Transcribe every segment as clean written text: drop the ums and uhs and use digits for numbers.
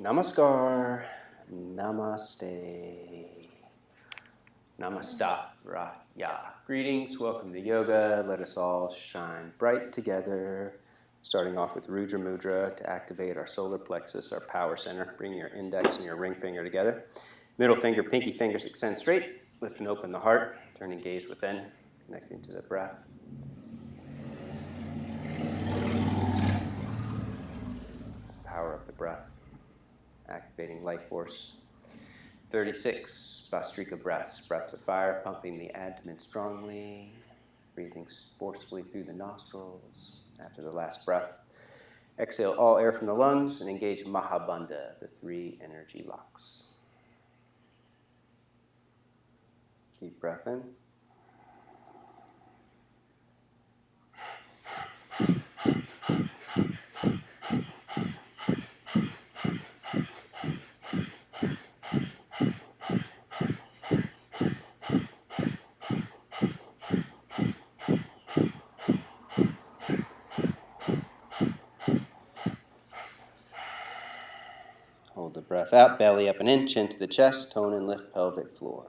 Namaskar, Namaste, Namaste-raya. Greetings, welcome to yoga. Let us all shine bright together. Starting off with Rudra Mudra to activate our solar plexus, our power center. Bring your index and your ring finger together. Middle finger, pinky fingers extend straight. Lift and open the heart. Turning gaze within, connecting to the breath. It's power of the breath, activating life force. 36 Vastrika breaths, breaths of fire, pumping the abdomen strongly, breathing forcefully through the nostrils. After the last breath, exhale all air from the lungs and engage Mahabandha, the 3 energy locks. Deep breath in. Hold the breath out, belly up and in, chin to the chest, tone and lift pelvic floor.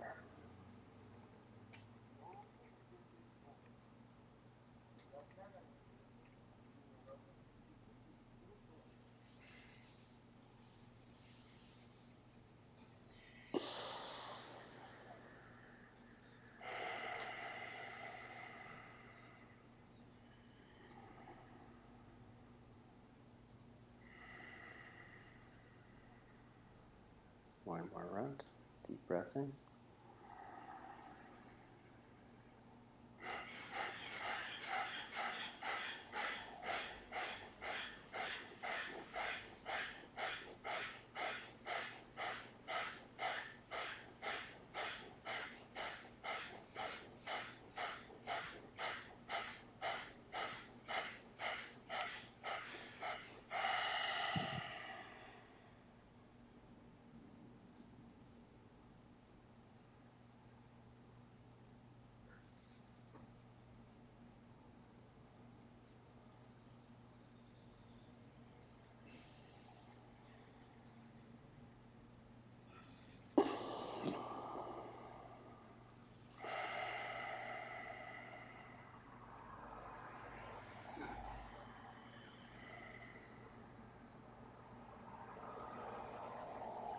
One more round. Deep breath in.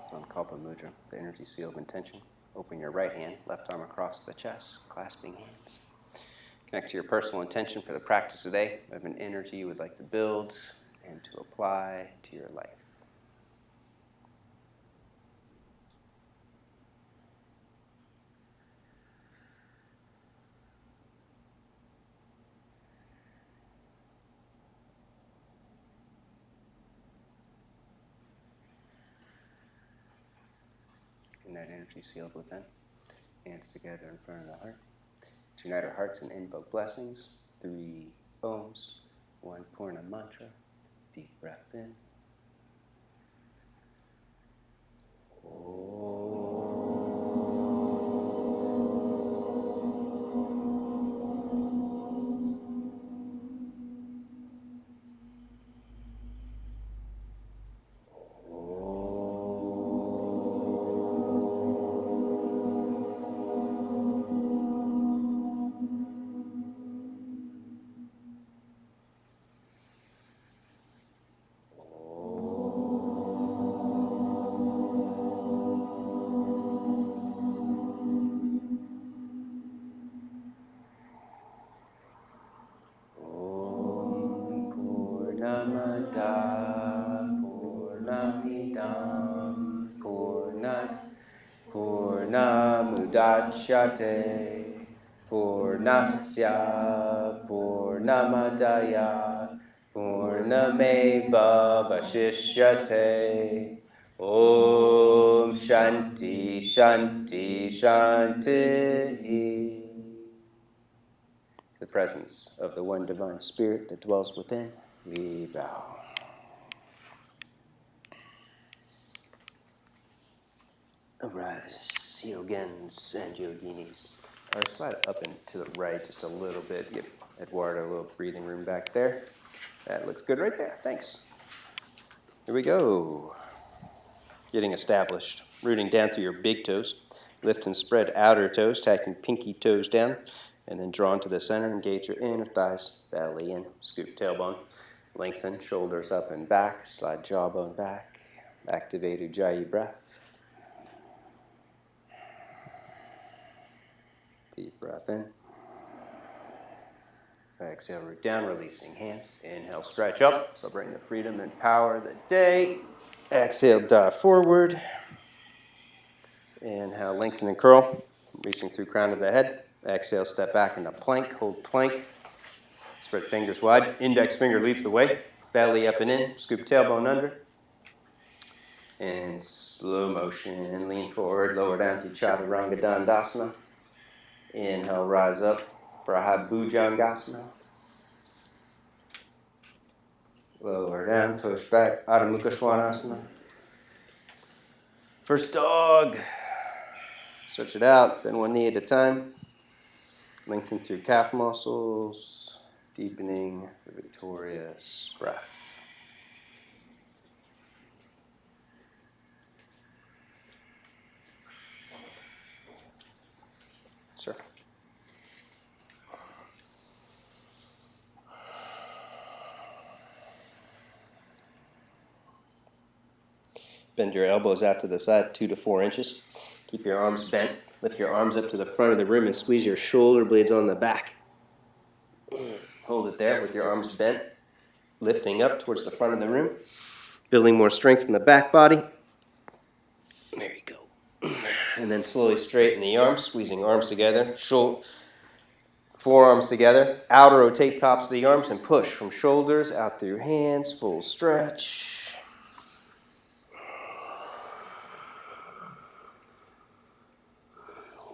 Sankalpa Mudra, the energy seal of intention. Open your right hand, left arm across the chest, clasping hands. Connect to your personal intention for the practice today of an energy you would like to build and to apply to your life. And that energy sealed within. Hands together in front of the heart. To unite our hearts and invoke blessings. 3 Oms, 1 Purna mantra. Deep breath in. Purnamidam Purnat Purnamudachyate Purnasya Purnamadaya Purnameva Vashishyate. Om Shanti Shanti Shanti. The presence of the one divine spirit that dwells within, we bow. Arise, yogins and yoginis. Slide up and to the right just a little bit. Give Eduardo a little breathing room back there. That looks good right there. Thanks. Here we go. getting established. Rooting down through your big toes. Lift and spread outer toes, tacking pinky toes down, and then draw into the center. Engage your inner thighs, belly in. Scoop tailbone. Lengthen, shoulders up and back. Slide jawbone back. Activate Ujjayi breath. Deep breath in. Exhale, root down, releasing hands. Inhale, stretch up. So bring the freedom and power of the day. Exhale, dive forward. Inhale, lengthen and curl. Reaching through crown of the head. Exhale, step back into plank. Hold plank. Spread fingers wide. Index finger leads the way. Belly up and in. Scoop tailbone under. In slow motion, lean forward. Lower down to Chaturanga Dandasana. Inhale, rise up. Bhujangasana. Lower down, push back. Adho Mukha Svanasana. First dog. Stretch it out. Bend one knee at a time. Lengthen through calf muscles. Deepening the victorious breath. Sure. Bend your elbows out to the side, 2 to 4 inches. Keep your arms bent. Lift your arms up to the front of the room and squeeze your shoulder blades on the back. Hold it there with your arms bent, lifting up towards the front of the room, building more strength in the back body. There you go. And then slowly straighten the arms, squeezing arms together, forearms together. Outer rotate tops of the arms and push from shoulders out through hands, full stretch.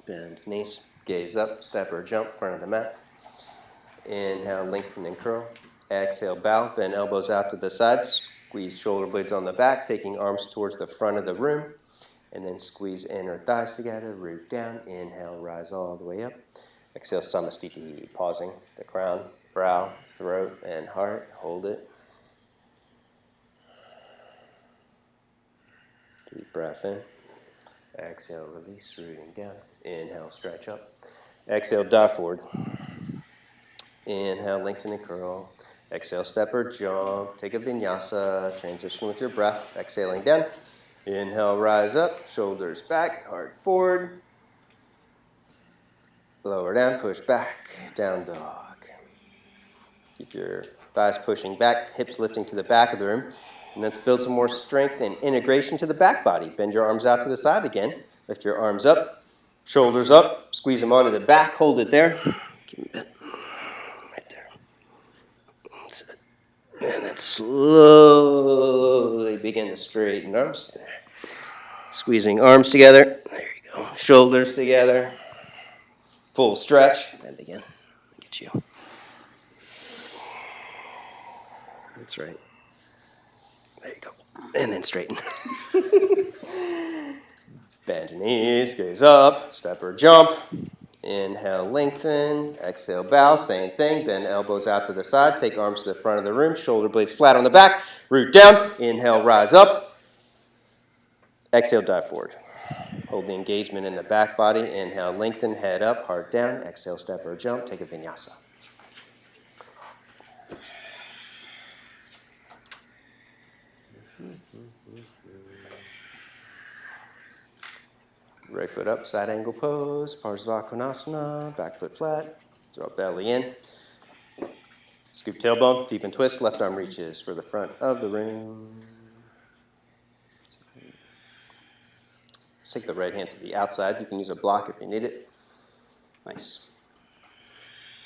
Bend knees, gaze up, step or jump, front of the mat. Inhale, lengthen and curl. Exhale, bow, bend elbows out to the side. Squeeze shoulder blades on the back, taking arms towards the front of the room. And then squeeze inner thighs together, root down. Inhale, rise all the way up. Exhale, samastiti, pausing the crown, brow, throat, and heart. Hold it. Deep breath in. Exhale, release, rooting down. Inhale, stretch up. Exhale, dive forward. Inhale, lengthen and curl. Exhale, step or jump. Take a vinyasa. Transition with your breath. Exhaling down. Inhale, rise up. Shoulders back, heart forward. Lower down, push back. Down dog. Keep your thighs pushing back, hips lifting to the back of the room. And let's build some more strength and integration to the back body. Bend your arms out to the side again. Lift your arms up, shoulders up. Squeeze them onto the back. Hold it there. Keep them bent. Right there. That's it. And then slowly begin to straighten arms. Squeezing arms together. There you go. Shoulders together. Full stretch. Bend again. Get you. That's right. There you go. And then straighten. Bend your knees, gaze up, step or jump. Inhale, lengthen. Exhale, bow. Same thing. Bend elbows out to the side. Take arms to the front of the room. Shoulder blades flat on the back. Root down. Inhale, rise up. Exhale, dive forward. Hold the engagement in the back body. Inhale, lengthen, head up, heart down. Exhale, step or jump. Take a vinyasa. Right foot up, side angle pose, Parsvakonasana, back foot flat, throw belly in. Scoop tailbone, deep and twist, left arm reaches for the front of the room. Let's take the right hand to the outside. You can use a block if you need it. Nice.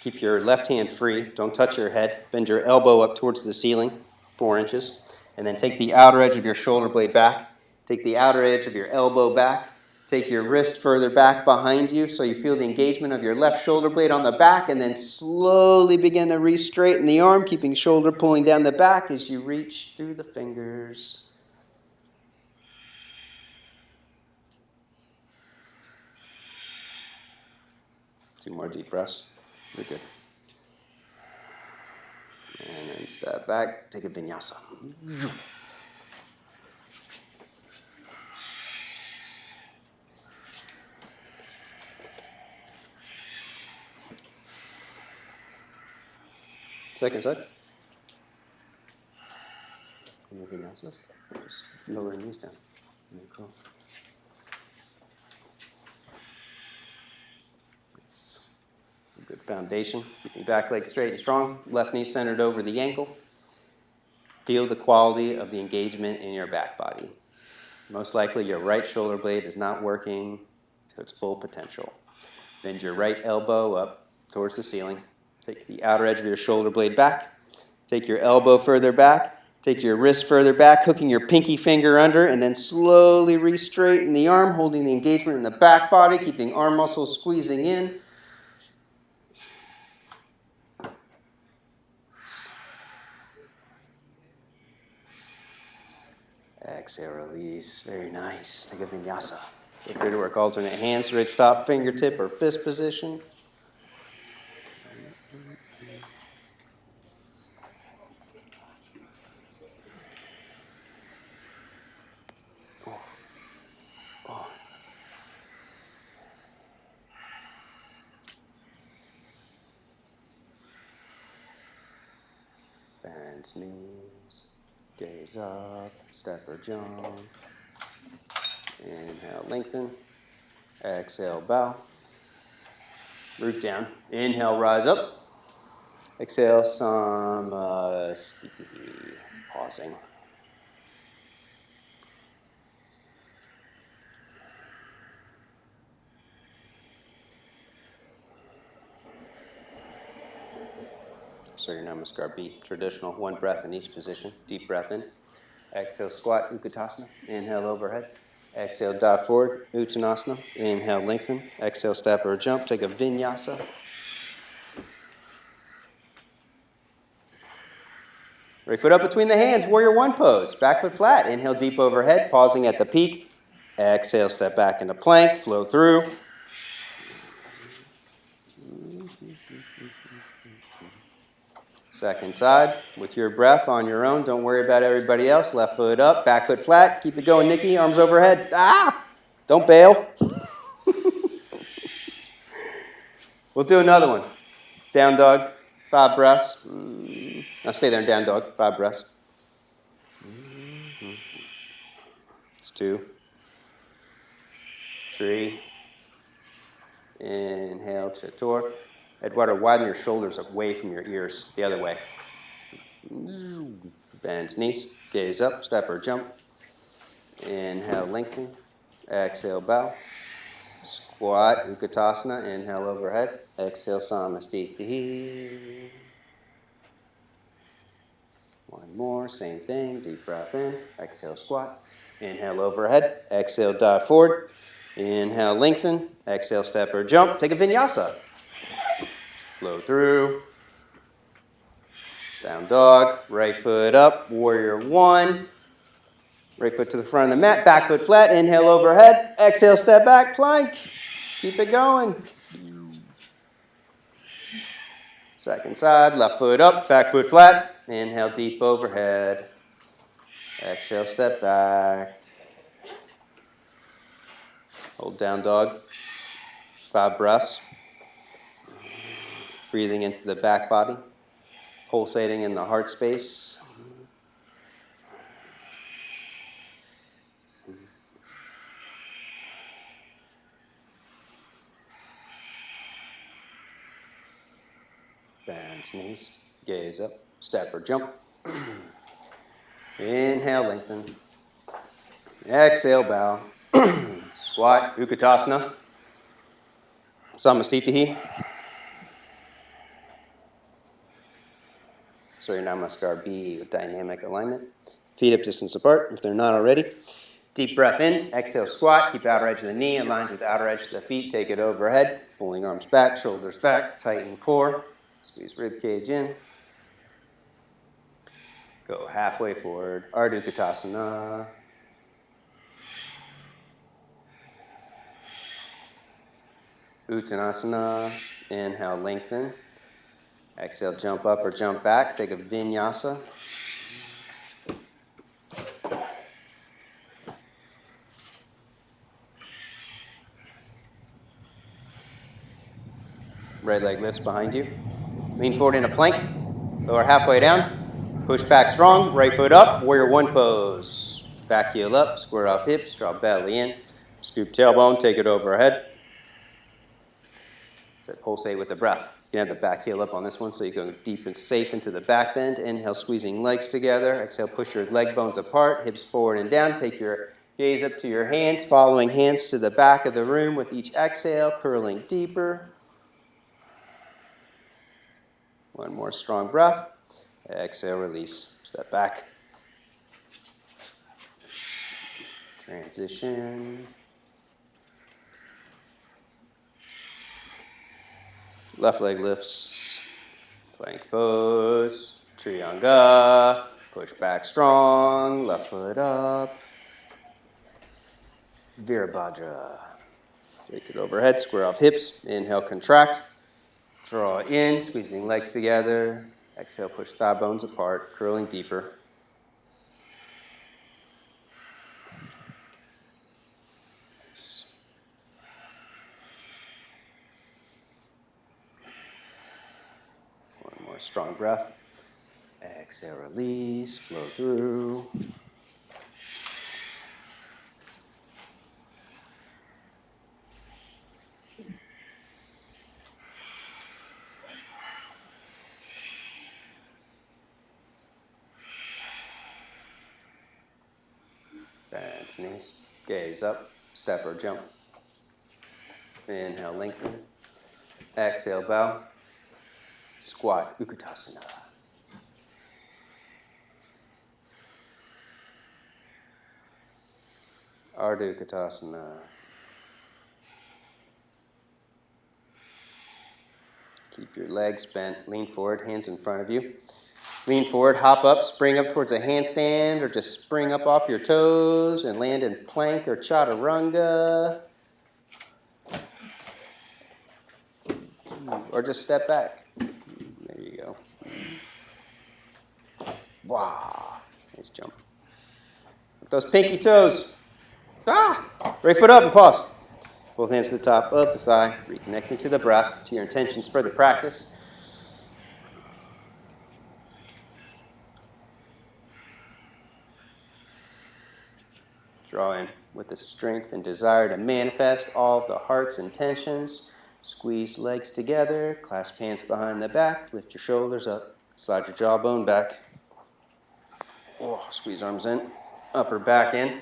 Keep your left hand free. Don't touch your head. Bend your elbow up towards the ceiling, 4 inches. And then take the outer edge of your shoulder blade back. Take the outer edge of your elbow back. Take your wrist further back behind you so you feel the engagement of your left shoulder blade on the back, and then slowly begin to re-straighten the arm, keeping shoulder pulling down the back as you reach through the fingers. Two more deep breaths. You're good. And then step back, take a vinyasa. Second side. Anything else? Just lower your knees down. Cool. Yes. Good foundation. Keep your back leg straight and strong. Left knee centered over the ankle. Feel the quality of the engagement in your back body. Most likely your right shoulder blade is not working to its full potential. Bend your right elbow up towards the ceiling. Take the outer edge of your shoulder blade back. Take your elbow further back. Take your wrist further back, hooking your pinky finger under, and then slowly re-straighten the arm, holding the engagement in the back body, keeping arm muscles squeezing in. Exhale, release. Very nice. Take a vinyasa. Feel free to work alternate hands, ridge top, fingertip, or fist position. Bend knees, gaze up, step or jump. Inhale, lengthen. Exhale, bow. Root down. Inhale, rise up. Exhale, samasthiti. Pausing. Surya Namaskar beat. Traditional. One breath in each position. Deep breath in. Exhale, squat, Utkatasana. Inhale, overhead. Exhale, dive forward, Uttanasana. Inhale, lengthen. Exhale, step or jump. Take a Vinyasa. Right foot up between the hands, warrior one pose. Back foot flat. Inhale, deep overhead, pausing at the peak. Exhale, step back into plank, flow through. Second side, with your breath on your own. Don't worry about everybody else. Left foot up, back foot flat. Keep it going, Nikki. Arms overhead. Ah! Don't bail. We'll do another one. Down dog, 5 breaths. Now stay there in down dog, 5 breaths. It's 2, 3. Inhale, Chatur. Eduardo, widen your shoulders away from your ears, the other way. Bend knees, gaze up, step or jump. Inhale, lengthen. Exhale, bow. Squat, Utkatasana. Inhale, overhead. Exhale, samasthiti. One more, same thing. Deep breath in. Exhale, squat. Inhale, overhead. Exhale, dive forward. Inhale, lengthen. Exhale, step or jump. Take a vinyasa. Flow through. Down dog. Right foot up. Warrior one. Right foot to the front of the mat. Back foot flat. Inhale, overhead. Exhale, step back. Plank. Keep it going. Second side. Left foot up. Back foot flat. Inhale, deep overhead. Exhale, step back. Hold down dog. 5 breaths. Breathing into the back body. Pulsating in the heart space. Bend knees. Gaze up. Step or jump. Inhale, lengthen. Exhale, bow. Squat, Utkatasana. Samasthiti. Surya Namaskar B with dynamic alignment. Feet hip distance apart if they're not already. Deep breath in. Exhale, squat. Keep outer edge of the knee aligned with the outer edge of the feet. Take it overhead. Pulling arms back, shoulders back. Tighten core. Squeeze rib cage in. Go halfway forward. Ardha Utkatasana. Uttanasana. Inhale, lengthen. Exhale, jump up or jump back. Take a vinyasa. Right leg lifts behind you. Lean forward in a plank. Lower halfway down. Push back strong. Right foot up. Warrior one pose. Back heel up. Square off hips. Drop belly in. Scoop tailbone. Take it overhead. So pulsate with the breath. You can have the back heel up on this one so you go deep and safe into the back bend. Inhale, squeezing legs together. Exhale, push your leg bones apart, hips forward and down. Take your gaze up to your hands, following hands to the back of the room with each exhale, curling deeper. One more strong breath. Exhale, release. Step back. Transition. Left leg lifts. Plank pose. Chaturanga. Push back strong. Left foot up. Virabhadra. Take it overhead. Square off hips. Inhale, contract. Draw in. Squeezing legs together. Exhale, push thigh bones apart. Curling deeper. One more strong breath. Exhale, release, flow through. Bend knees. Gaze up. Step or jump. Inhale, lengthen. Exhale, bow. Squat, Utkatasana. Ardha Utkatasana. Keep your legs bent. Lean forward, hands in front of you. Lean forward, hop up, spring up towards a handstand, or just spring up off your toes and land in plank or chaturanga. Or just step back. There you go. Wow. Nice jump. With those pinky toes. Right foot up and pause. Both hands to the top of the thigh. Reconnecting to the breath, to your intentions for the practice. Draw in with the strength and desire to manifest all of the heart's intentions. Squeeze legs together, clasp hands behind the back, lift your shoulders up, slide your jawbone back. Squeeze arms in, upper back in.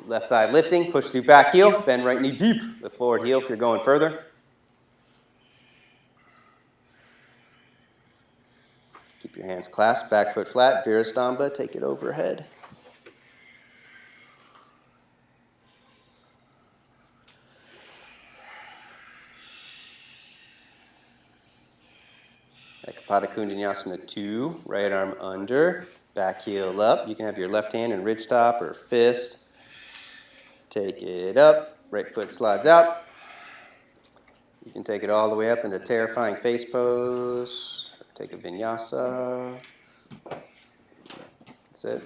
Left thigh lifting, push through back heel, bend right knee deep. Lift forward heel if you're going further. Keep your hands clasped, back foot flat, Virastamba, take it overhead. Ekapada Kundanyasana 2, right arm under, back heel up. You can have your left hand in ridge top or fist. Take it up, right foot slides out. You can take it all the way up into terrifying face pose. Take a Vinyasa. That's it.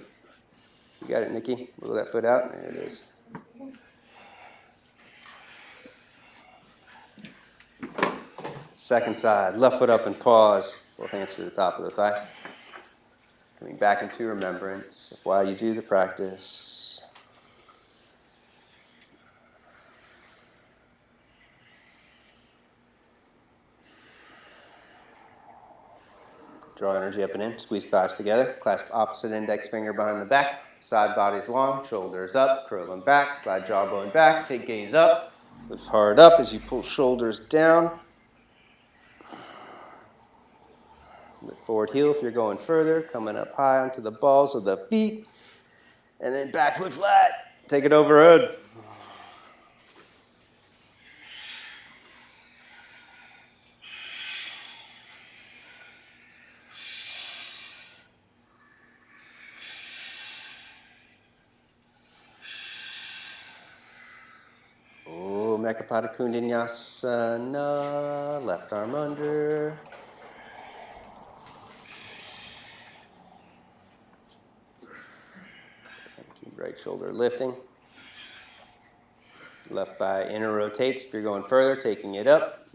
You got it, Nikki. Wiggle that foot out. There it is. Second side, left foot up and pause. Both hands to the top of the thigh. Coming back into remembrance of why you do the practice. Draw energy up and in. Squeeze thighs together. Clasp opposite index finger behind the back. Side body's long. Shoulders up. Curl them back. Slide jawbone back. Take gaze up. Lift hard up as you pull shoulders down. Lift forward heel if you're going further. Coming up high onto the balls of the feet. And then back foot flat. Take it overhead. Ekapada Kundanyasana, left arm under. Keep right shoulder lifting. Left thigh inner rotates if you're going further, taking it up.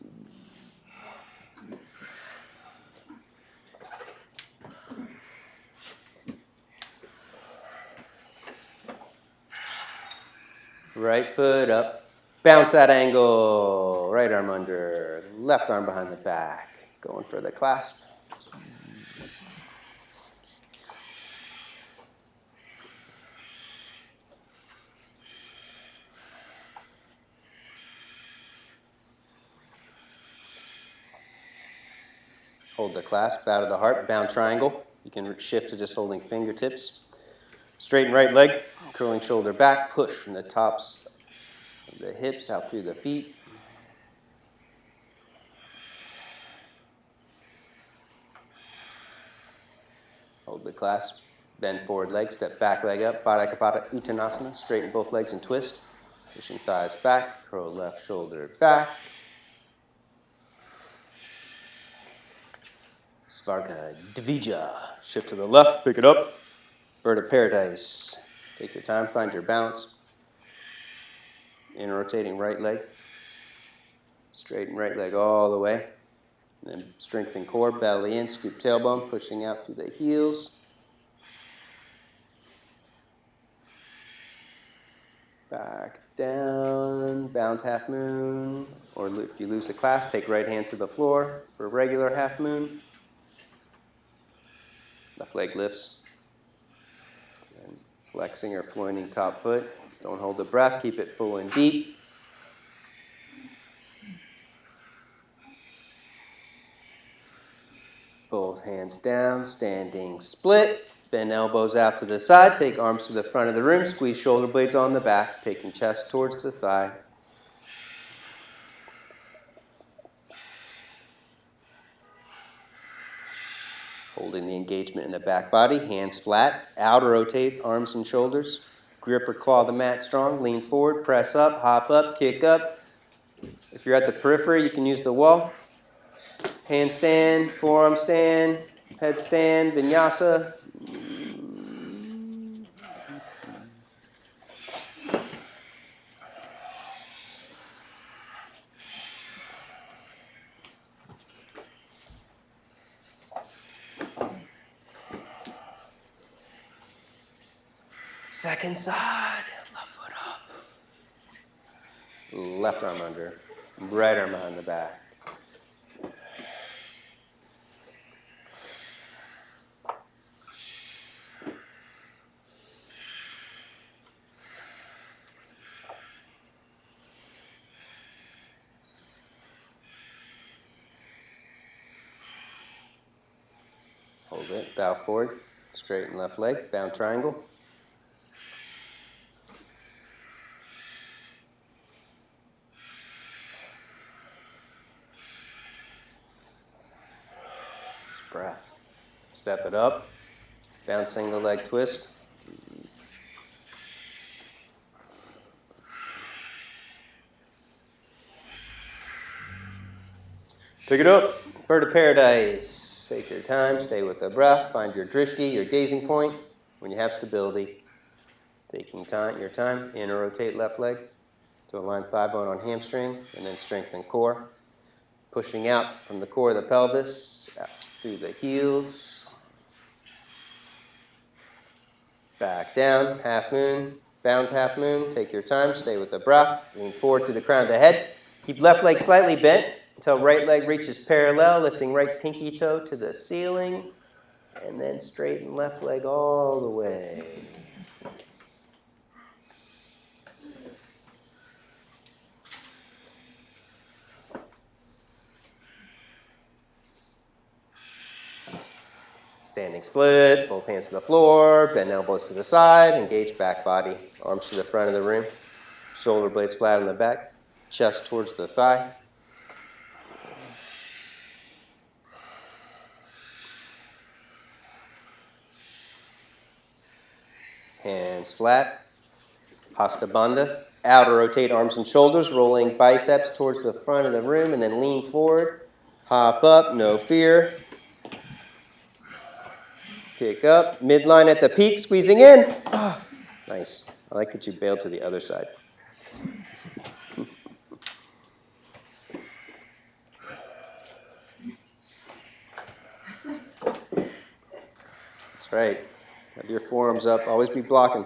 Right foot up. Bounce that angle. Right arm under. Left arm behind the back. Going for the clasp. Hold the clasp, bow to the heart, bound triangle. You can shift to just holding fingertips. Straighten right leg, curling shoulder back, push from the tops of the hips out through the feet. Hold the clasp, bend forward leg, step back leg up, Pada Kapata Uttanasana, straighten both legs and twist. Pushing thighs back, curl left shoulder back. Svarga Dvija. Shift to the left, pick it up. Bird of Paradise. Take your time, find your balance. Inner rotating right leg. Straighten right leg all the way. And then strengthen core, belly in, scoop tailbone, pushing out through the heels. Back down, bound half moon. Or if you lose the clasp, take right hand to the floor for regular half moon. Left leg lifts. And flexing or floining top foot. Don't hold the breath, keep it full and deep. Both hands down, standing split. Bend elbows out to the side. Take arms to the front of the room. Squeeze shoulder blades on the back. Taking chest towards the thigh. Holding the engagement in the back body. Hands flat. Outer rotate, arms and shoulders. Grip or claw the mat strong. Lean forward, press up, hop up, kick up. If you're at the periphery, you can use the wall. Handstand, forearm stand, headstand, vinyasa. Second side, left foot up. Left arm under, right arm behind the back. Hold it, bow forward, straighten left leg, bound triangle. It's breath. Step it up, bound single leg twist. Pick it up, bird of paradise. Take your time, stay with the breath, find your drishti, your gazing point when you have stability. Taking your time, inner rotate left leg to align thigh bone on hamstring, and then strengthen core. Pushing out from the core of the pelvis, out through the heels. Back down, half moon, bound half moon. Take your time, stay with the breath. Lean forward to the crown of the head. Keep left leg slightly bent until right leg reaches parallel, lifting right pinky toe to the ceiling. And then straighten left leg all the way. Standing split, both hands to the floor, bend elbows to the side, engage back body, arms to the front of the room, shoulder blades flat on the back, chest towards the thigh. Hands flat, Hasta Bandha. Outer rotate arms and shoulders, rolling biceps towards the front of the room, and then lean forward. Hop up, no fear. Kick up, midline at the peak, squeezing in. Ah, nice. I like that you bailed to the other side. That's right. Have your forearms up. Always be blocking.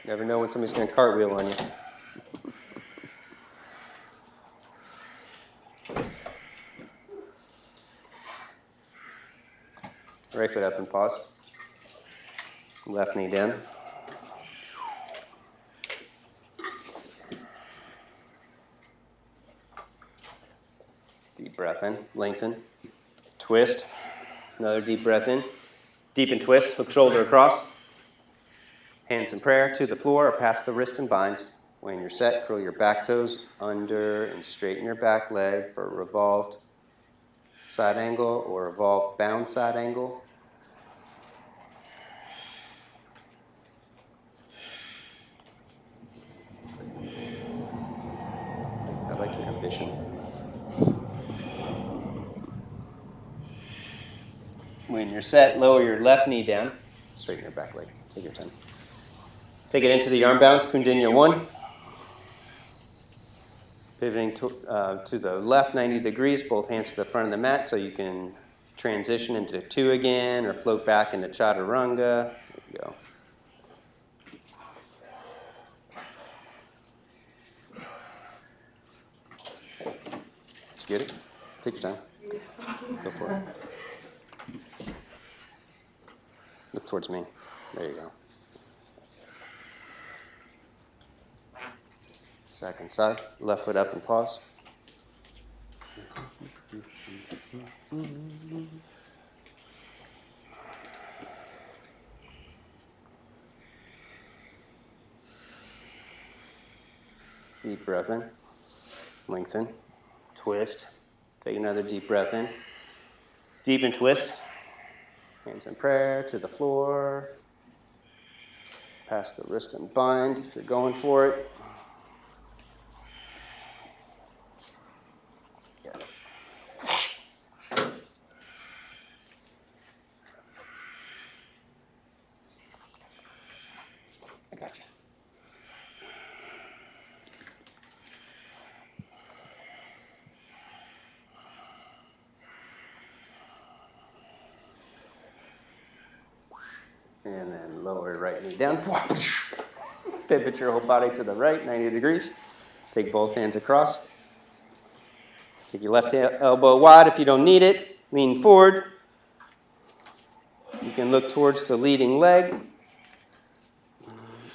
Never know when somebody's going to cartwheel on you. Right foot up and pause. Left knee down. Deep breath in, lengthen, twist. Another deep breath in. Deep and twist, hook shoulder across. Hands in prayer to the floor or past the wrist and bind. When you're set, curl your back toes under and straighten your back leg for a revolved side angle or revolved bound side angle. I like your ambition. When you're set, lower your left knee down. Straighten your back leg. Take your time. Take it into the arm balance, Kundalini 1. Pivoting to the left 90 degrees, both hands to the front of the mat so you can transition into 2 again or float back into Chaturanga. There you go. Did you get it? Take your time. Go for it. Look towards me. There you go. Second side. Left foot up and pause. Deep breath in. Lengthen. Twist. Take another deep breath in. Deep and twist. Hands in prayer to the floor. Past the wrist and bind if you're going for it. I got you. And then lower right knee down. Pivot your whole body to the right, 90 degrees. Take both hands across. Take your left elbow wide if you don't need it. Lean forward. You can look towards the leading leg.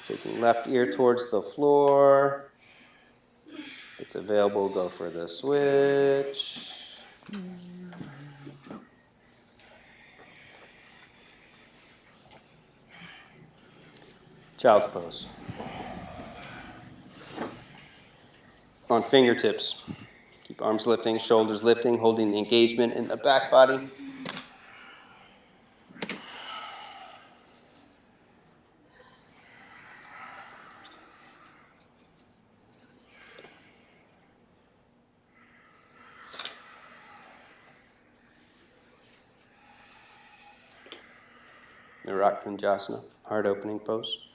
Taking left ear towards the floor. If it's available, go for the switch. Child's pose. On fingertips. Keep arms lifting, shoulders lifting, holding the engagement in the back body. The Rudra Mudra, heart opening pose.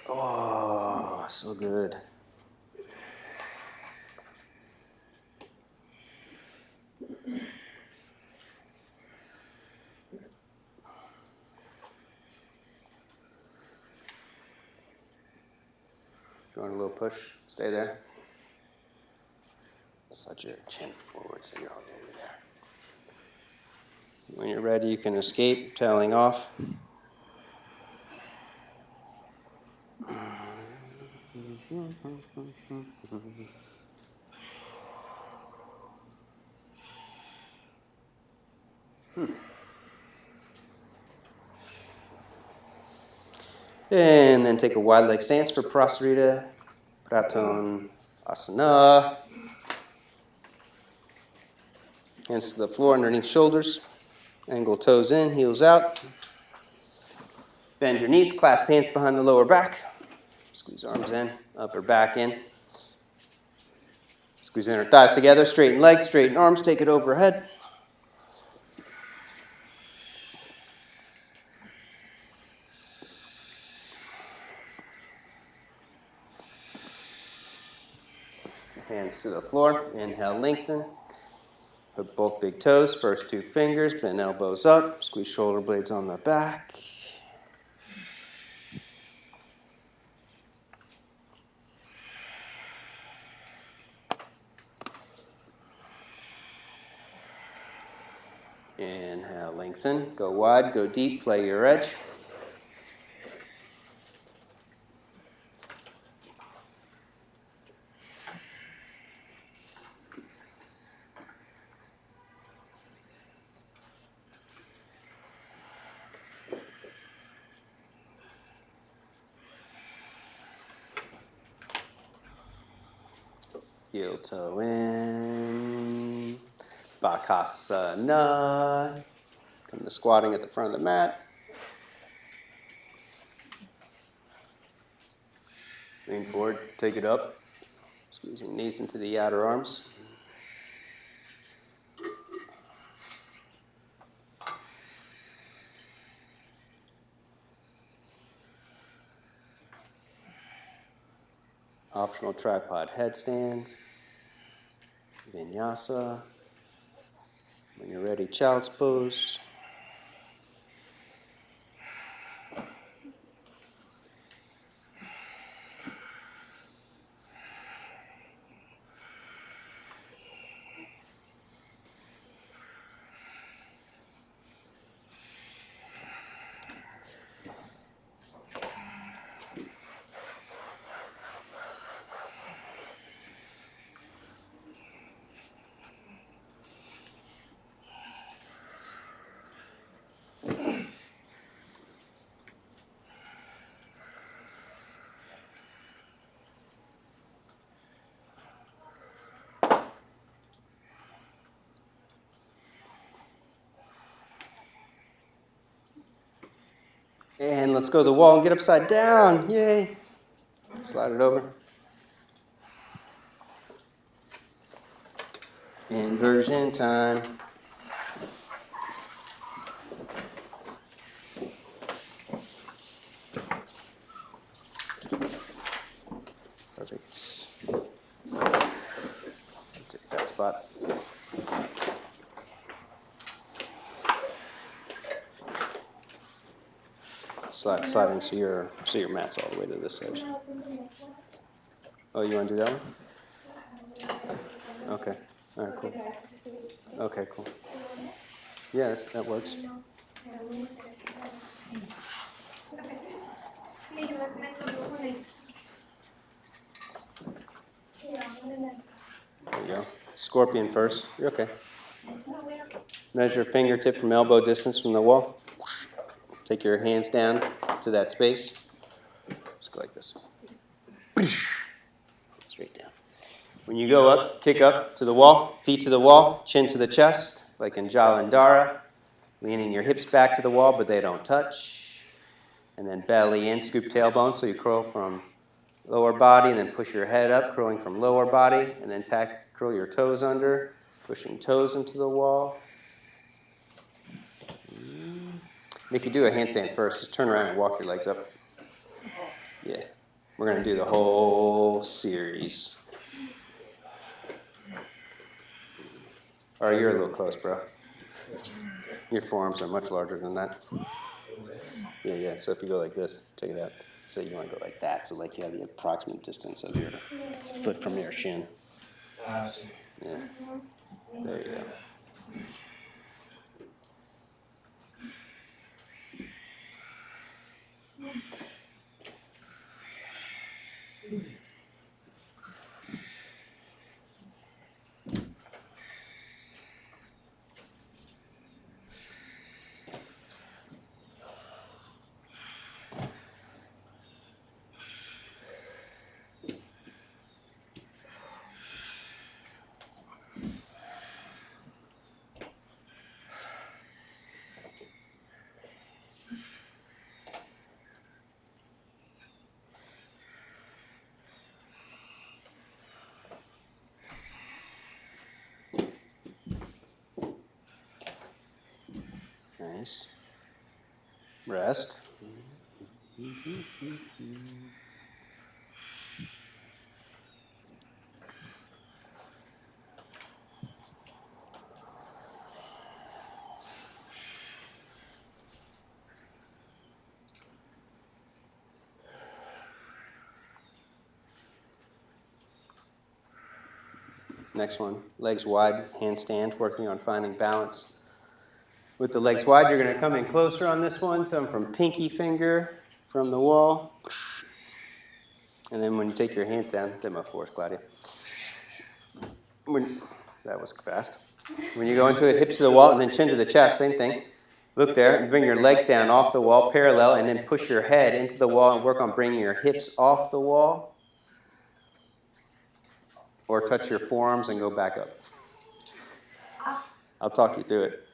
Oh, so good. If you want a little push, stay there. Slide your chin forward so you're all the way there. When you're ready, you can escape, tailing off. And then take a wide leg stance for Prasarita, Praton Asana. Hands to the floor underneath shoulders. Angle toes in, heels out. Bend your knees, clasp hands behind the lower back. Squeeze arms in, upper back in. Squeeze inner thighs together, straighten legs, straighten arms, take it overhead. Hands to the floor. Inhale, lengthen. Put both big toes, first two fingers, bend elbows up. Squeeze shoulder blades on the back. Inhale, lengthen. Go wide, go deep, play your edge. Heel toe in. Bakasana. Come to squatting at the front of the mat. Lean forward, take it up. Squeezing knees into the outer arms. Optional tripod headstand. Vinyasa. When you're ready, child's pose. And let's go to the wall and get upside down. Yay. Slide it over. Inversion time. Perfect. Take that spot. Slide in so your mat's all the way to this edge. Oh, you want to do that one? Okay. All right, cool. Okay, cool. Yes, that works. There you go. Scorpion first. You're okay. Measure fingertip from elbow distance from the wall. Take your hands down to that space. Just go like this. Straight down. When you go up, kick up to the wall, feet to the wall, chin to the chest, like in Jalandhara. Leaning your hips back to the wall, but they don't touch. And then belly in, scoop tailbone, so you curl from lower body, and then push your head up, curling from lower body, and then curl your toes under, pushing toes into the wall. Make you do a handstand first. Just turn around and walk your legs up. Yeah. We're going to do the whole series. All right, you're a little close, bro. Your forearms are much larger than that. Yeah. So if you go like this, check it out. So you want to go like that, so like you have the approximate distance of your foot from your shin. Yeah. There you go. Nice. Rest. Next one, legs wide, handstand, working on finding balance. With the legs wide, you're going to come in closer on this one, come from pinky finger from the wall. And then when you take your hands down, demo force, Claudia. That was fast. When you go into it, hips to the wall and then chin to the chest, same thing. Look there and bring your legs down off the wall, parallel, and then push your head into the wall and work on bringing your hips off the wall. Or touch your forearms and go back up. I'll talk you through it.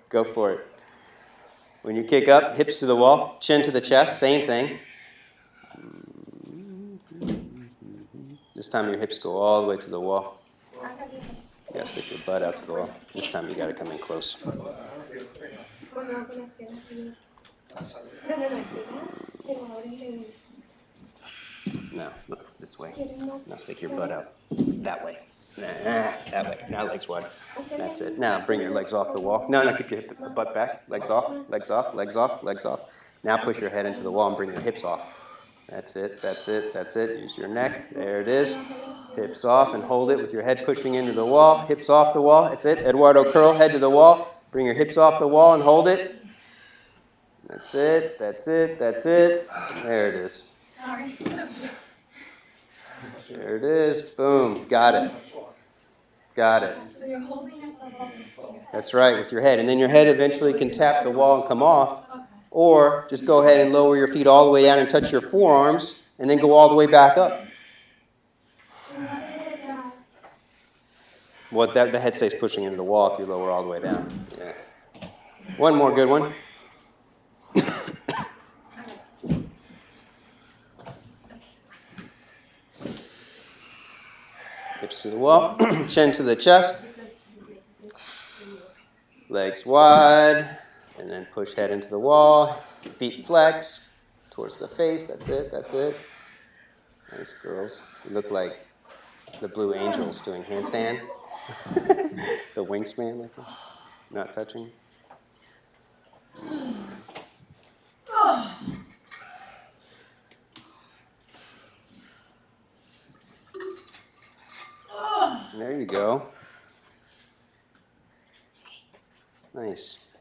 Go for it. When you kick up, hips to the wall, chin to the chest, same thing. This time your hips go all the way to the wall. You gotta stick your butt out to the wall. This time you gotta come in close. No, look this way. Now stick your butt out. That way. That way. Now legs wide. That's it. Now bring your legs off the wall. No, keep your butt back. Legs off, legs off, legs off, legs off. Now push your head into the wall and bring your hips off. That's it, that's it, that's it. Use your neck. There it is. Hips off and hold it with your head pushing into the wall. Hips off the wall. That's it. Eduardo curl, head to the wall. Bring your hips off the wall and hold it. That's it, that's it, that's it. There it is. Sorry. There it is. Boom. Got it. Got it. So you're holding yourself up. That's right, with your head. And then your head eventually can tap the wall and come off. Or just go ahead and lower your feet all the way down and touch your forearms, and then go all the way back up. Well, the head stays pushing into the wall if you lower all the way down. Yeah. One more good one. Hips to the wall, chin to the chest, legs wide, and then push head into the wall, feet flex towards the face. That's it, that's it. Nice girls. You look like the Blue Angels doing handstand. The wingspan with them, not touching. There you go. Nice.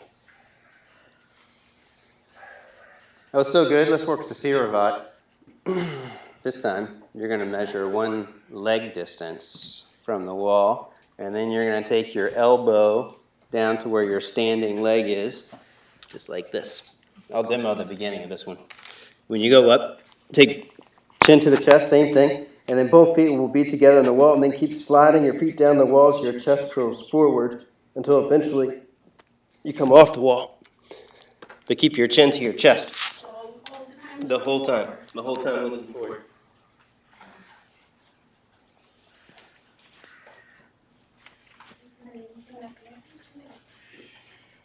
That was so good. Let's work Sasiravat. This time, you're going to measure one leg distance from the wall, and then you're going to take your elbow down to where your standing leg is, just like this. I'll demo the beginning of this one. When you go up, take chin to the chest, same thing, and then both feet will be together on the wall, and then keep sliding your feet down the wall so your chest curls forward until eventually you come off the wall. But keep your chin to your chest the whole time looking forward.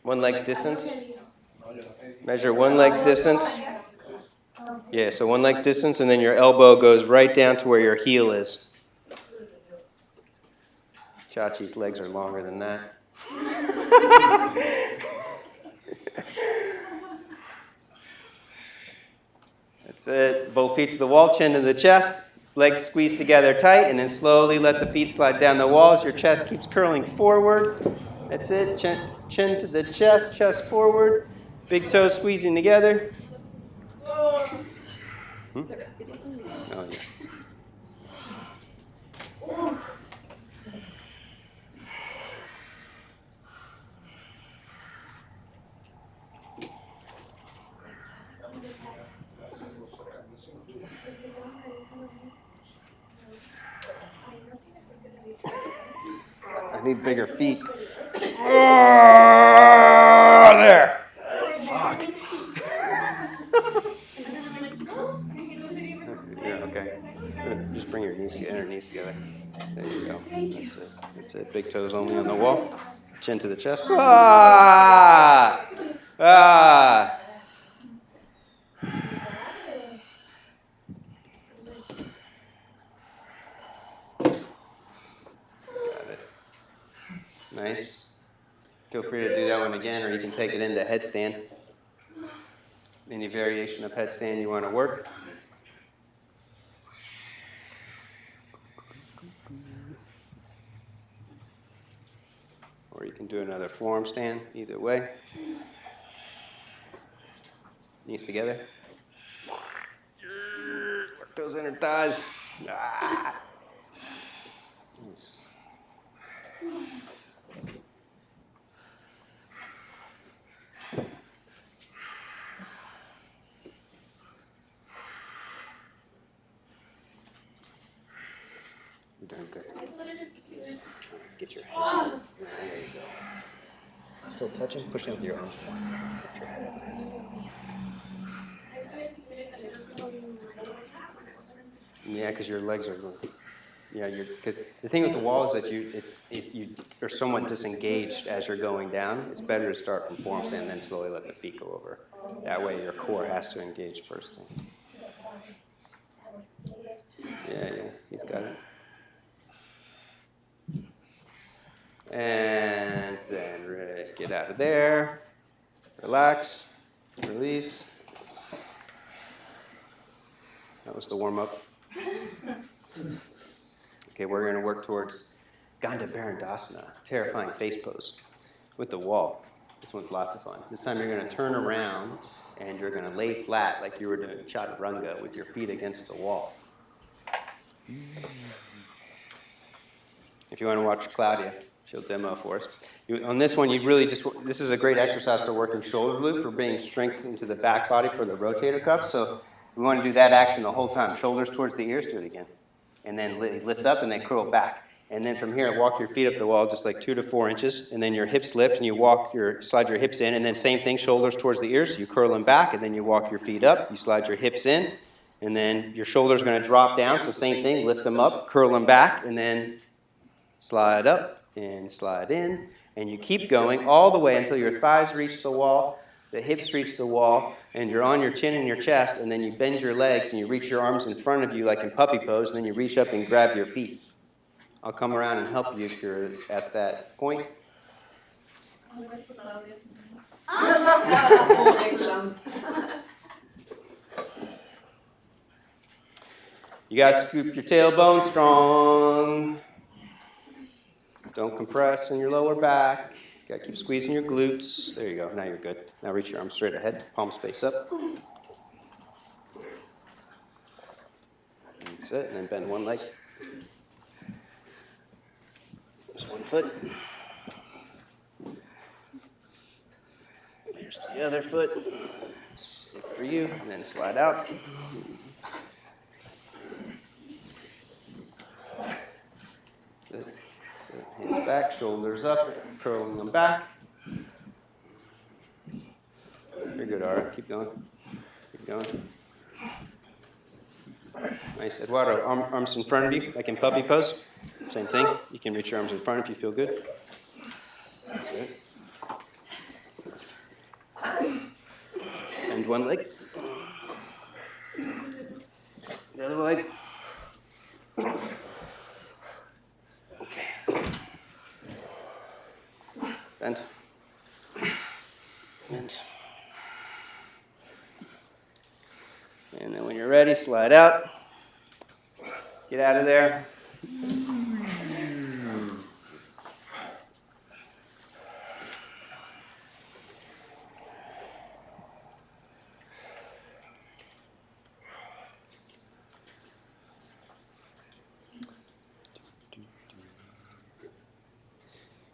One leg's distance. Measure one leg's distance. Yeah, so one leg's distance, and then your elbow goes right down to where your heel is. Chachi's legs are longer than that. That's it. Both feet to the wall, chin to the chest. Legs squeeze together tight, and then slowly let the feet slide down the wall as your chest keeps curling forward. That's it. Chin to the chest, chest forward. Big toes squeezing together. Oh, yeah. I need bigger feet. Oh, there. Fuck. Yeah, okay. Just bring your knees together. There you go. That's it. That's it. Big toes only on the wall. Chin to the chest. Ah! Ah! Got it. Nice. Feel free to do that one again, or you can take it into headstand. Any variation of headstand you want to work. can do another forearm stand, either way. Knees together. Work those inner thighs. Ah. Nice. You're doing good. Get your head. There you go. Still touching? Push down with your arms more. Lift your head up. Yeah, because your legs are going. Yeah, the thing with the wall is that you are somewhat disengaged as you're going down. It's better to start from forearm stand and then slowly let the feet go over. That way your core has to engage first thing. Yeah, he's got it. And then get out of there. Relax. Release. That was the warm-up. Okay, we're going to work towards Skanda Dandasana, terrifying face pose with the wall. This one's lots of fun. This time you're going to turn around and you're going to lay flat like you were doing Chaturanga with your feet against the wall. If you want to watch Claudia, she'll demo for us. On this one, you really this is a great exercise for working shoulder loop, for bringing strength into the back body for the rotator cuff. So we want to do that action the whole time. Shoulders towards the ears, do it again. And then lift up and then curl back. And then from here, walk your feet up the wall just like 2 to 4 inches. And then your hips lift and you slide your hips in. And then same thing, shoulders towards the ears. You curl them back and then you walk your feet up. You slide your hips in. And then your shoulders are going to drop down. So same thing, lift them up, curl them back, and then slide up and slide in. And you keep going all the way until your thighs reach the wall, the hips reach the wall, and you're on your chin and your chest, and then you bend your legs and you reach your arms in front of you like in puppy pose, and then you reach up and grab your feet. I'll come around and help you if you're at that point. You guys scoop your tailbone strong. Don't compress in your lower back. You gotta keep squeezing your glutes. There you go. Now you're good. Now reach your arms straight ahead. Palms face up. That's it. And then bend one leg. Just one foot. There's the other foot. Stick for you. And then slide out. Good. Hands back, shoulders up, curling them back. You're good, Ara. Keep going. Keep going. Nice. Eduardo, arms in front of you, like in puppy pose. Same thing. You can reach your arms in front if you feel good. That's it. Bend one leg. The other leg. Bend. Bend. And then when you're ready, slide out. Get out of there.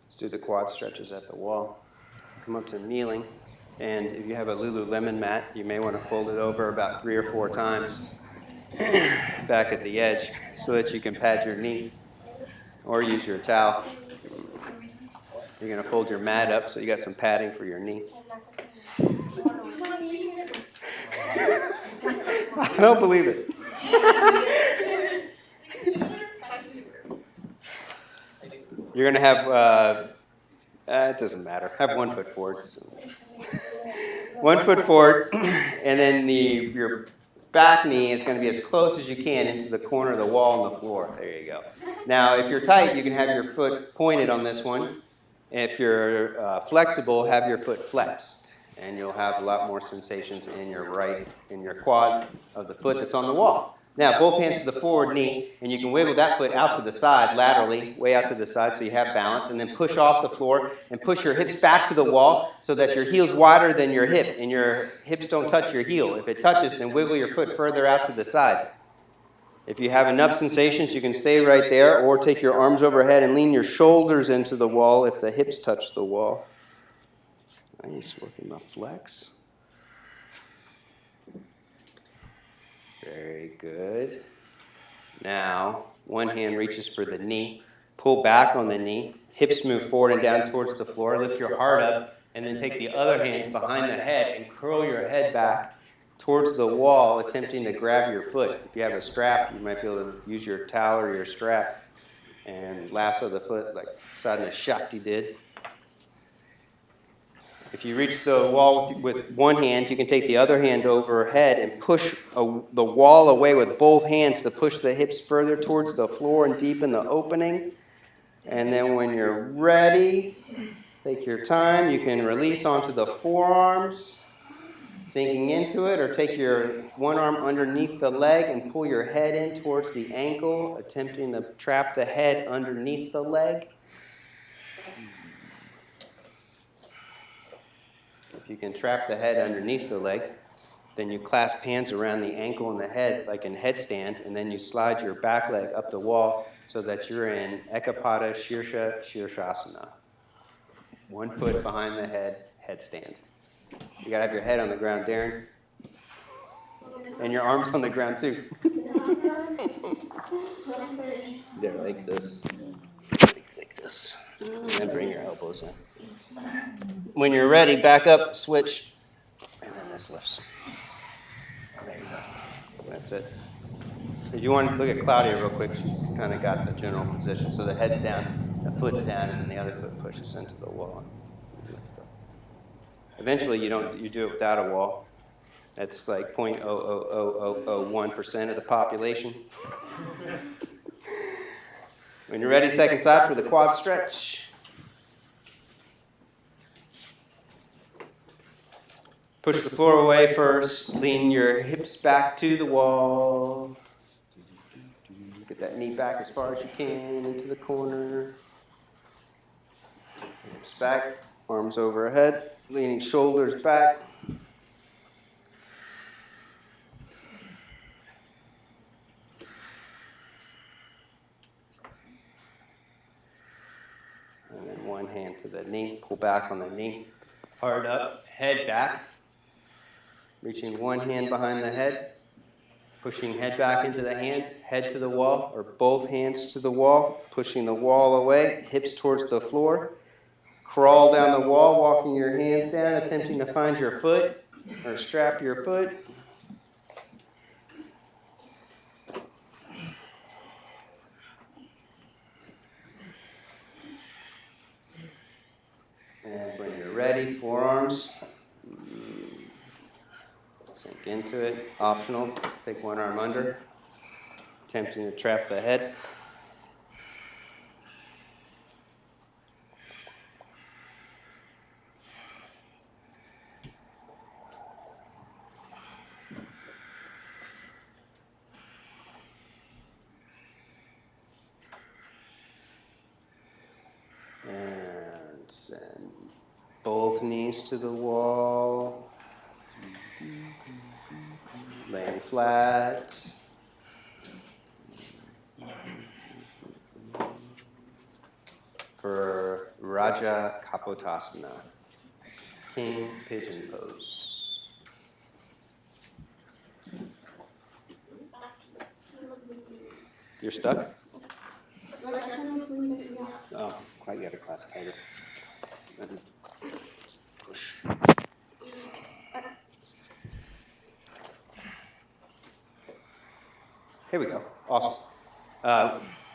Let's do the quad stretches at the wall. Come up to kneeling, and if you have a Lululemon mat, you may want to fold it over about 3 or 4 times back at the edge so that you can pad your knee, or use your towel. You're going to fold your mat up so you got some padding for your knee. I don't believe it. You're going to have, it doesn't matter, have 1 foot forward. So. 1 foot forward, and then your back knee is going to be as close as you can into the corner of the wall and the floor. There you go. Now, if you're tight, you can have your foot pointed on this one. If you're flexible, have your foot flexed, and you'll have a lot more sensations in your quad of the foot that's on the wall. Now, both hands to the forward knee, and you can wiggle that foot out to the side, laterally, way out to the side so you have balance, and then push off the floor and push your hips back to the wall so that your heel's wider than your hip, and your hips don't touch your heel. If it touches, then wiggle your foot further out to the side. If you have enough sensations, you can stay right there, or take your arms overhead and lean your shoulders into the wall if the hips touch the wall. Nice, working my flex. Very good. Now, one hand reaches for the knee. Pull back on the knee. Hips move forward and down towards the floor. Lift your heart up, and then take the other hand behind the head and curl your head back towards the wall, attempting to grab your foot. If you have a strap, you might be able to use your towel or your strap and lasso the foot like Sadhana Shakti did. If you reach the wall with one hand, you can take the other hand overhead and push the wall away with both hands to push the hips further towards the floor and deepen the opening. And then when you're ready, take your time. You can release onto the forearms, sinking into it, or take your one arm underneath the leg and pull your head in towards the ankle, attempting to trap the head underneath the leg. If you can trap the head underneath the leg, then you clasp hands around the ankle and the head like in headstand, and then you slide your back leg up the wall so that you're in Ekapada Shirsha Shirshasana. One foot behind the head, headstand. You gotta have your head on the ground, Darren. And your arms on the ground too. There, like this. Like this. And then bring your elbows in. When you're ready, back up, switch, and then this lifts. There you go. That's it. If you want to look at Claudia real quick, she's kind of got the general position. So the head's down, the foot's down, and then the other foot pushes into the wall. Eventually, you do it without a wall. That's like 0.00001% of the population. When you're ready, second side for the quad stretch. Push the floor away first. Lean your hips back to the wall. Get that knee back as far as you can into the corner. Hips back, arms overhead, leaning shoulders back. And then one hand to the knee, pull back on the knee. Heart up, head back. Reaching one hand behind the head. Pushing head back into the hand, head to the wall, or both hands to the wall. Pushing the wall away, hips towards the floor. Crawl down the wall, walking your hands down, attempting to find your foot, or strap your foot. And when you're ready, forearms. Sink into it. Optional. Take one arm under. Attempting to trap the head. And send both knees to the wall. Laying flat. For Raja Kapotasana, King Pigeon Pose. You're stuck? Oh, quite get a class tighter. Push. Here we go. Awesome.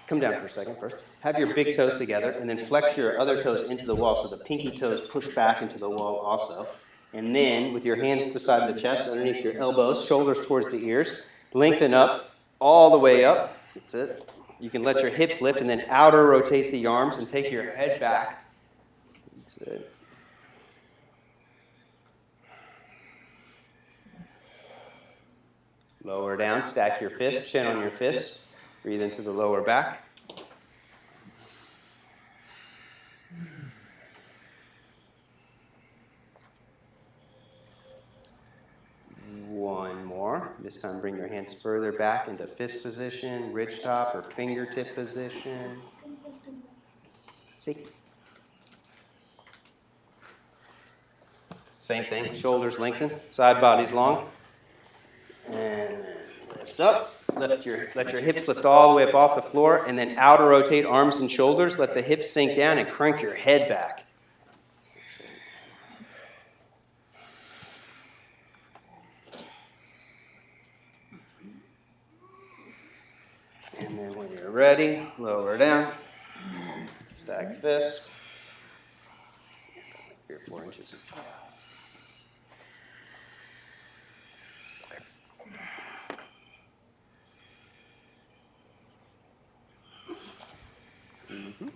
Come down for a second first. Have your big toes together, and then flex your other toes into the wall so the pinky toes push back into the wall also. And then, with your hands beside the chest, underneath your elbows, shoulders towards the ears, lengthen up all the way up. That's it. You can let your hips lift, and then outer rotate the arms and take your head back. That's it. Lower down, stack your fist, chin on your fist. Breathe into the lower back. One more. This time bring your hands further back into fist position, ridge top or fingertip position. See? Same thing, shoulders lengthen, side bodies long. And lift up. Let your hips lift all the way up off the floor, and then outer rotate arms and shoulders. Let the hips sink down and crank your head back. And then when you're ready, lower down. Stack fists. 3 or 4 inches. Mm-hmm.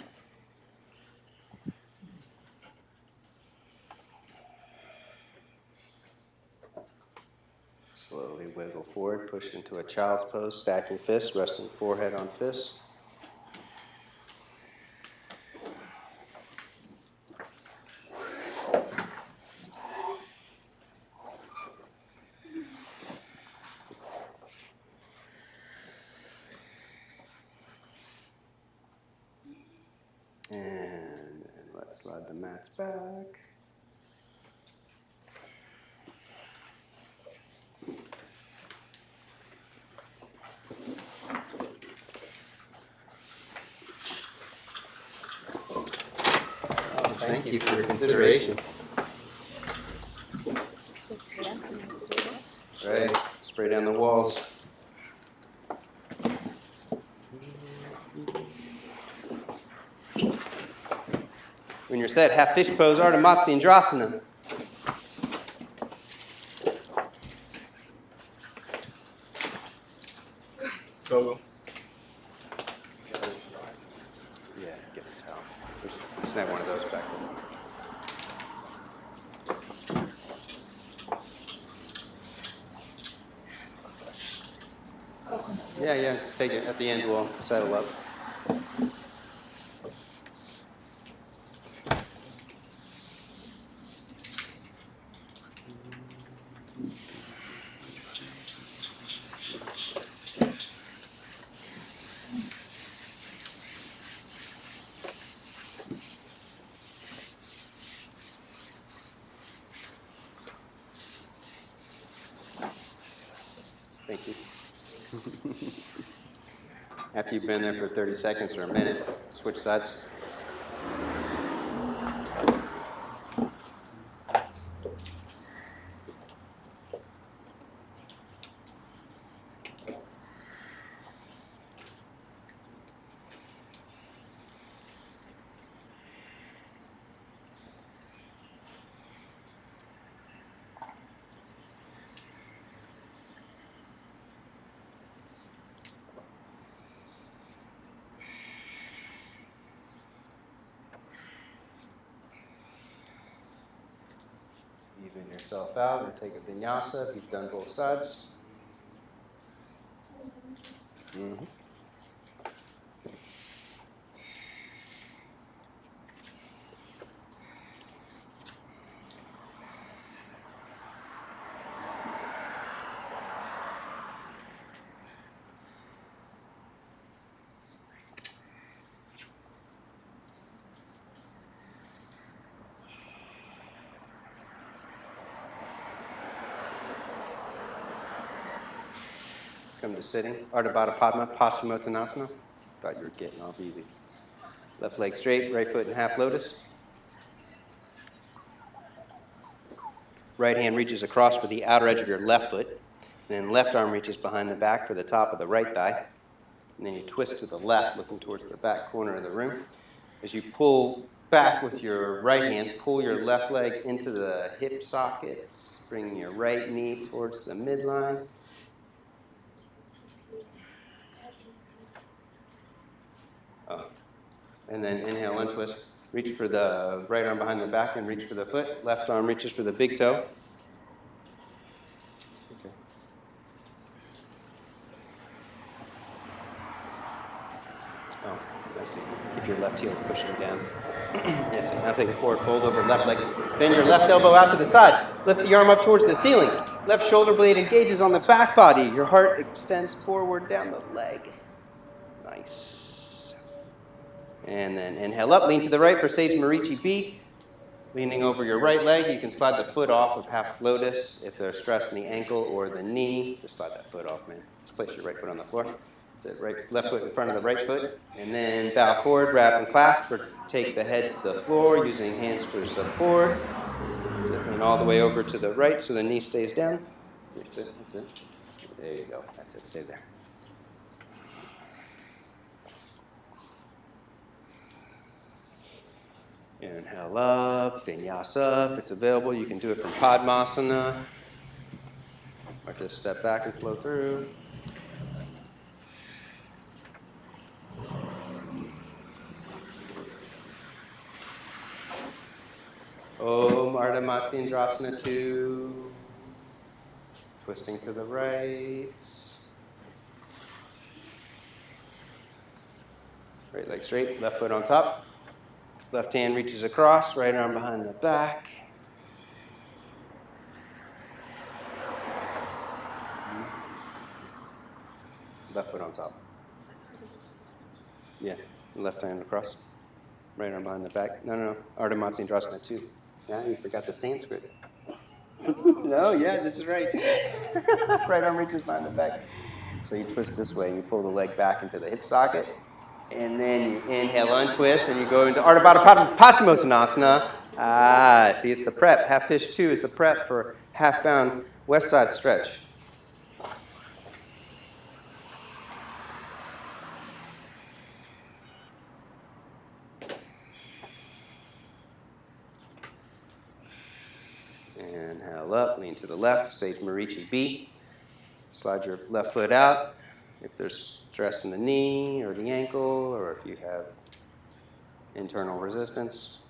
Slowly wiggle forward, push into a child's pose, stacking fists, resting forehead on fists. And let's slide the mats back. Thank you for your consideration. Right, spray down the walls. When you're set, half fish pose, Ardha Matsyendrasana. Go. Yeah, get a towel. Snag one of those back. Yeah, just take it. At the end, we'll settle up. Thank you. After you've been there for 30 seconds or a minute, switch sides. Even yourself out or take a vinyasa if you've done both sides. Mm-hmm. Come to sitting. Ardha Baddha Padma, Paschimottanasana. Thought you were getting off easy. Left leg straight, right foot in half lotus. Right hand reaches across for the outer edge of your left foot. Then left arm reaches behind the back for the top of the right thigh. And then you twist to the left, looking towards the back corner of the room. As you pull back with your right hand, pull your left leg into the hip sockets. Bring your right knee towards the midline. And then inhale, untwist. Reach for the right arm behind the back and reach for the foot. Left arm reaches for the big toe. Okay. Let's see. Keep your left heel pushing down. Yes, now take a forward fold over left leg. Bend your left elbow out to the side. Lift the arm up towards the ceiling. Left shoulder blade engages on the back body. Your heart extends forward down the leg. Nice. And then inhale up, lean to the right for Sage Marichi B. Leaning over your right leg, you can slide the foot off of half lotus. If there's stress in the ankle or the knee, just slide that foot off, man. Just place your right foot on the floor. That's it, right, left foot in front of the right foot. And then bow forward, wrap and clasp, or take the head to the floor using hands for support. That's it. And all the way over to the right so the knee stays down. That's it, that's it. There you go, that's it, stay there. Inhale up, Vinyasa. If it's available, you can do it from Padmasana. Or just step back and flow through. Om Ardha Matsyendrasana 2. Twisting to the right. Right leg straight, left foot on top. Left hand reaches across, right arm behind the back. Left foot on top. Yeah, left hand across. Right arm behind the back. No. Ardha Matsyendrasana 2. Yeah, you forgot the Sanskrit. No, yeah, this is right. Right arm reaches behind the back. So you twist this way, and you pull the leg back into the hip socket. And then you inhale, untwist, and you go into Ardha Paschimottanasana. See, it's the prep. Half fish 2 is the prep for half bound west side stretch. Inhale up, lean to the left, Sage Marichi B. Slide your left foot out. If there's stress in the knee or the ankle, or if you have internal resistance.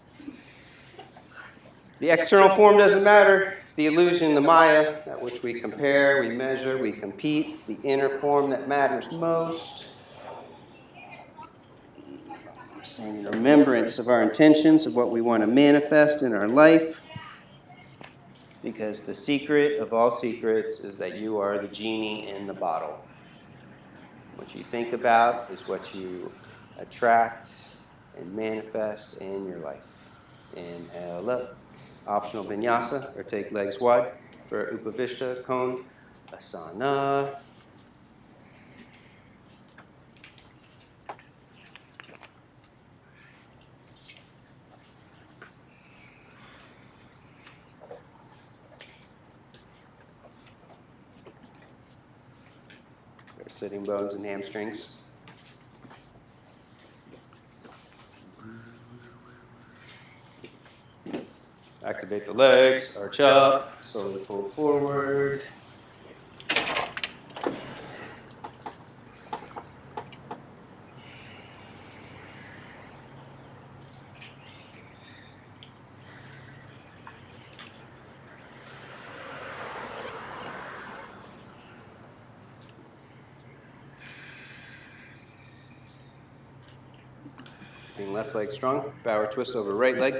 The external form doesn't matter. It's the illusion, the Maya, at which we compare, we measure, we compete. It's the inner form that matters most. Staying in remembrance of our intentions, of what we want to manifest in our life. Because the secret of all secrets is that you are the genie in the bottle. What you think about is what you attract and manifest in your life. Inhale up. Optional vinyasa, or take legs wide for Upavish Asana. Sitting bones and hamstrings. Activate the legs, arch up, slowly fold forward. Keeping left leg strong, bow or twist over right leg.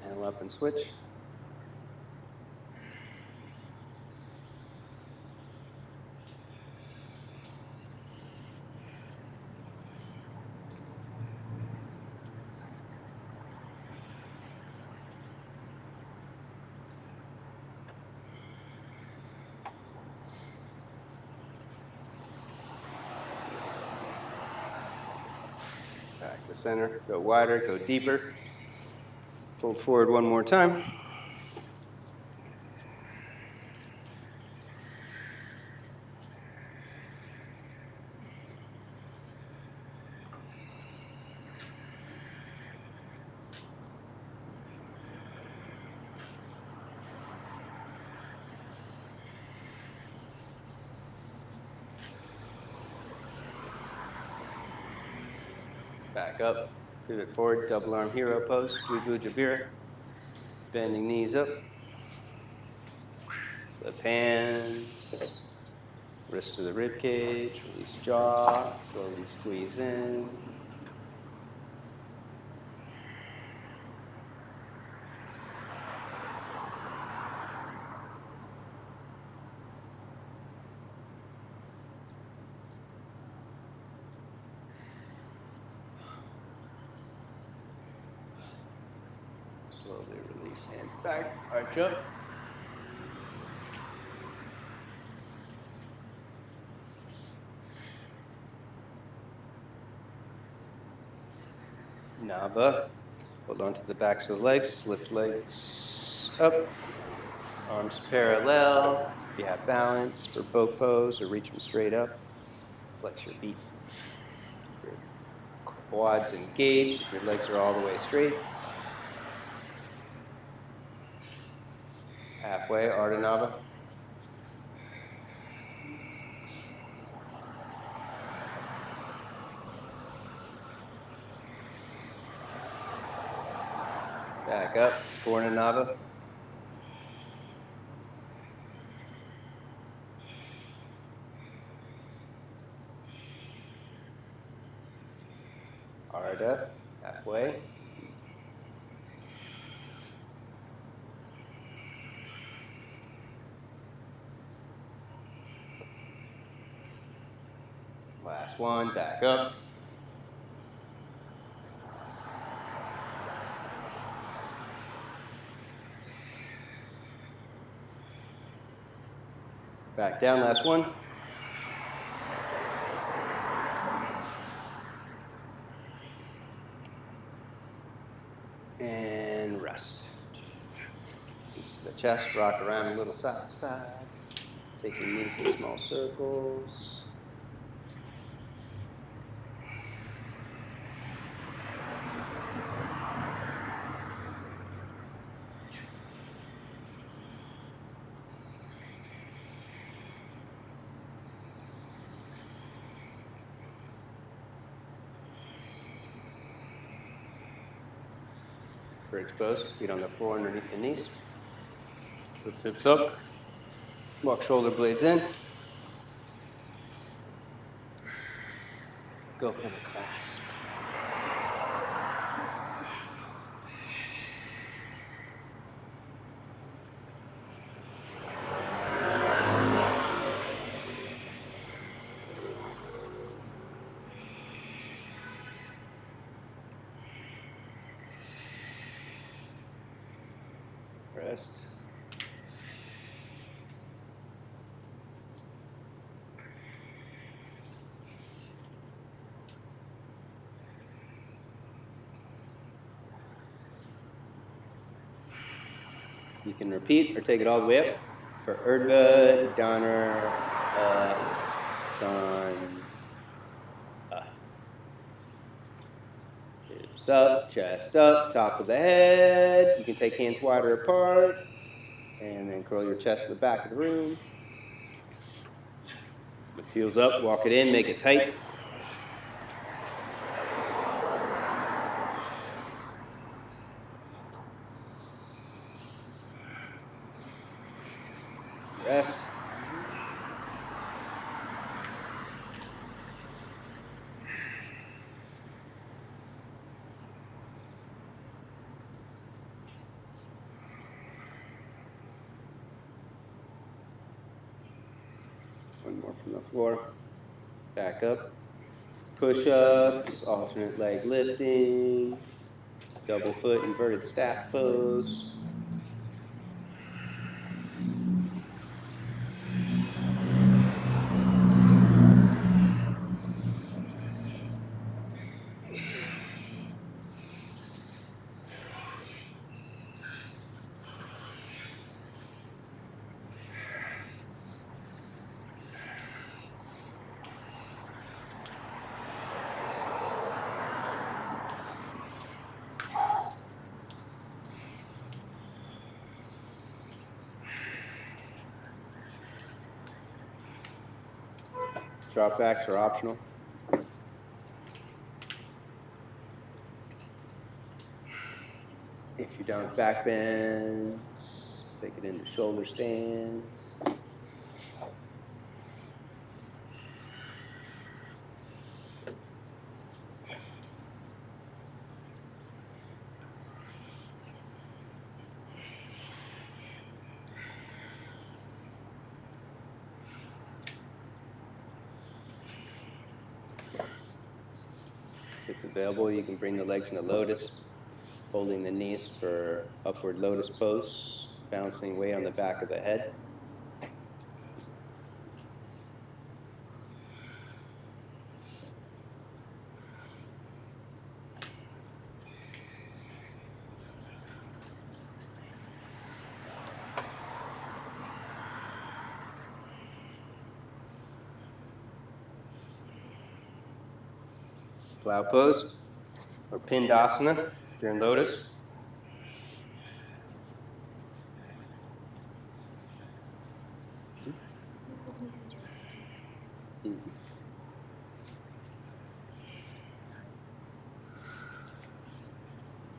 And up and switch. Back to center, go wider, go deeper. Fold forward one more time. Back up, pivot forward, double arm hero pose, Vibhuja. Bending knees up. Flip hands. Wrist to the rib cage, release jaw, slowly squeeze in. Slowly release hands back, arch up. Nava. Hold on to the backs of the legs, lift legs up. Arms parallel. If you have balance for boat pose or reach them straight up, flex your feet. Your quads engaged, your legs are all the way straight. Halfway, Ardha Nava. Back up, Purna Nava. Ardha, halfway. Last one, back up. Back down, last one. And rest. Knees to the chest, rock around a little side to side. Taking knees in small circles. Bridge pose, feet on the floor underneath the knees. Flip tips up. Walk shoulder blades in. Go for the clasp. Rest. You can repeat or take it all the way up for Urdhva Dana Sun. Hips up, chest up, top of the head. You can take hands wider apart. And then curl your chest to the back of the room. Lift heels up, walk it in, make it tight. Rest. One more from the floor. Back up. Push-ups, alternate leg lifting, double foot inverted staff pose. Drop backs are optional. If you don't, back bends. Take it into shoulder stands. If it's available, you can bring the legs into lotus, holding the knees for upward lotus pose, bouncing weight on the back of the head. Cloud pose, or pinned asana, if you're in lotus.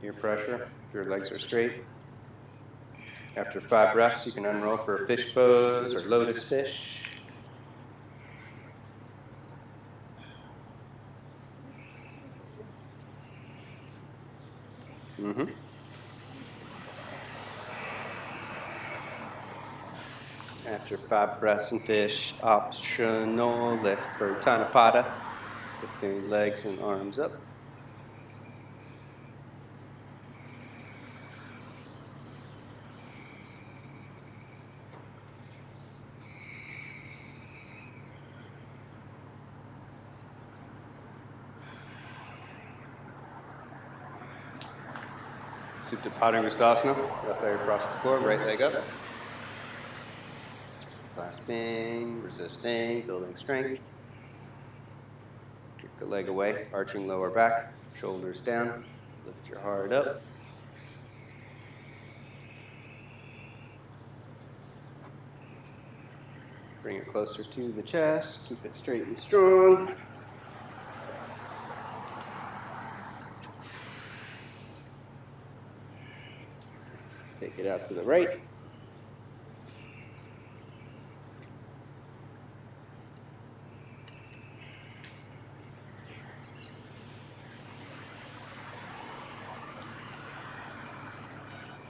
Ear pressure, if your legs are straight. After 5 breaths, you can unroll for a fish pose or lotus fish. After 5 breaths in fish, optional lift for Tanapada. Lifting legs and arms up. Supta Pada Asana, left leg across the floor, right leg up. Clasping, resisting, building strength. Kick the leg away, arching lower back, shoulders down. Lift your heart up. Bring it closer to the chest, keep it straight and strong. Take it out to the right.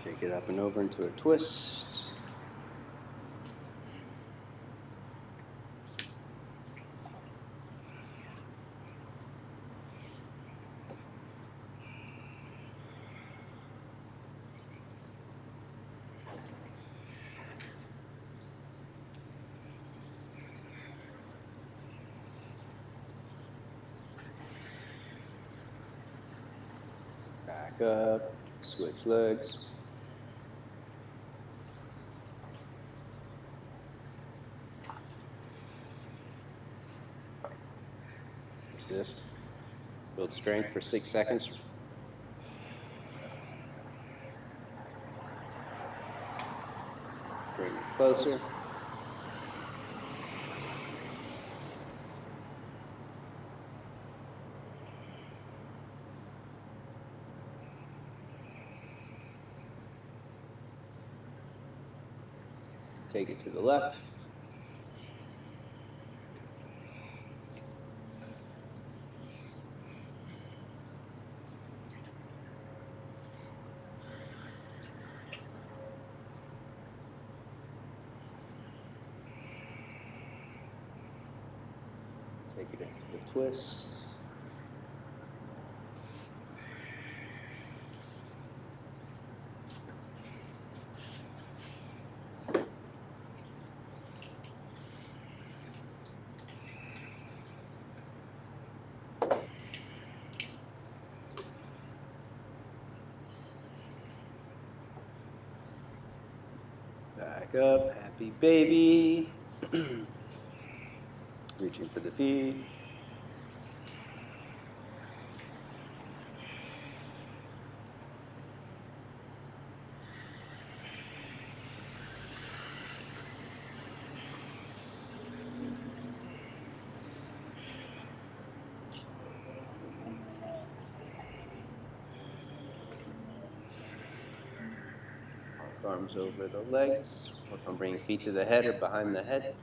Take it up and over into a twist. Back up, switch legs. Resist. Build strength for 6 seconds. Bring it closer. Take it to the left. Take it into the twist. Back up, happy baby. Reaching for the feet. Arms over the legs. Work on bringing feet to the head or behind the head.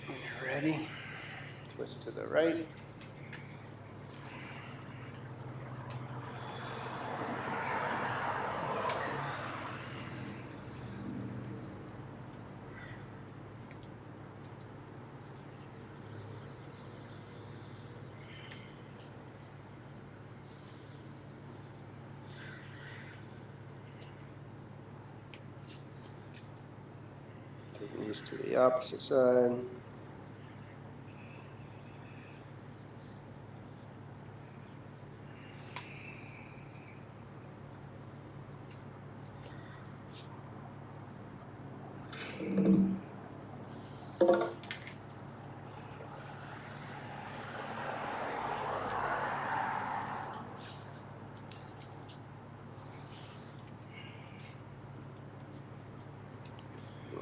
When you're ready, twist to the right. Taking these to the opposite side.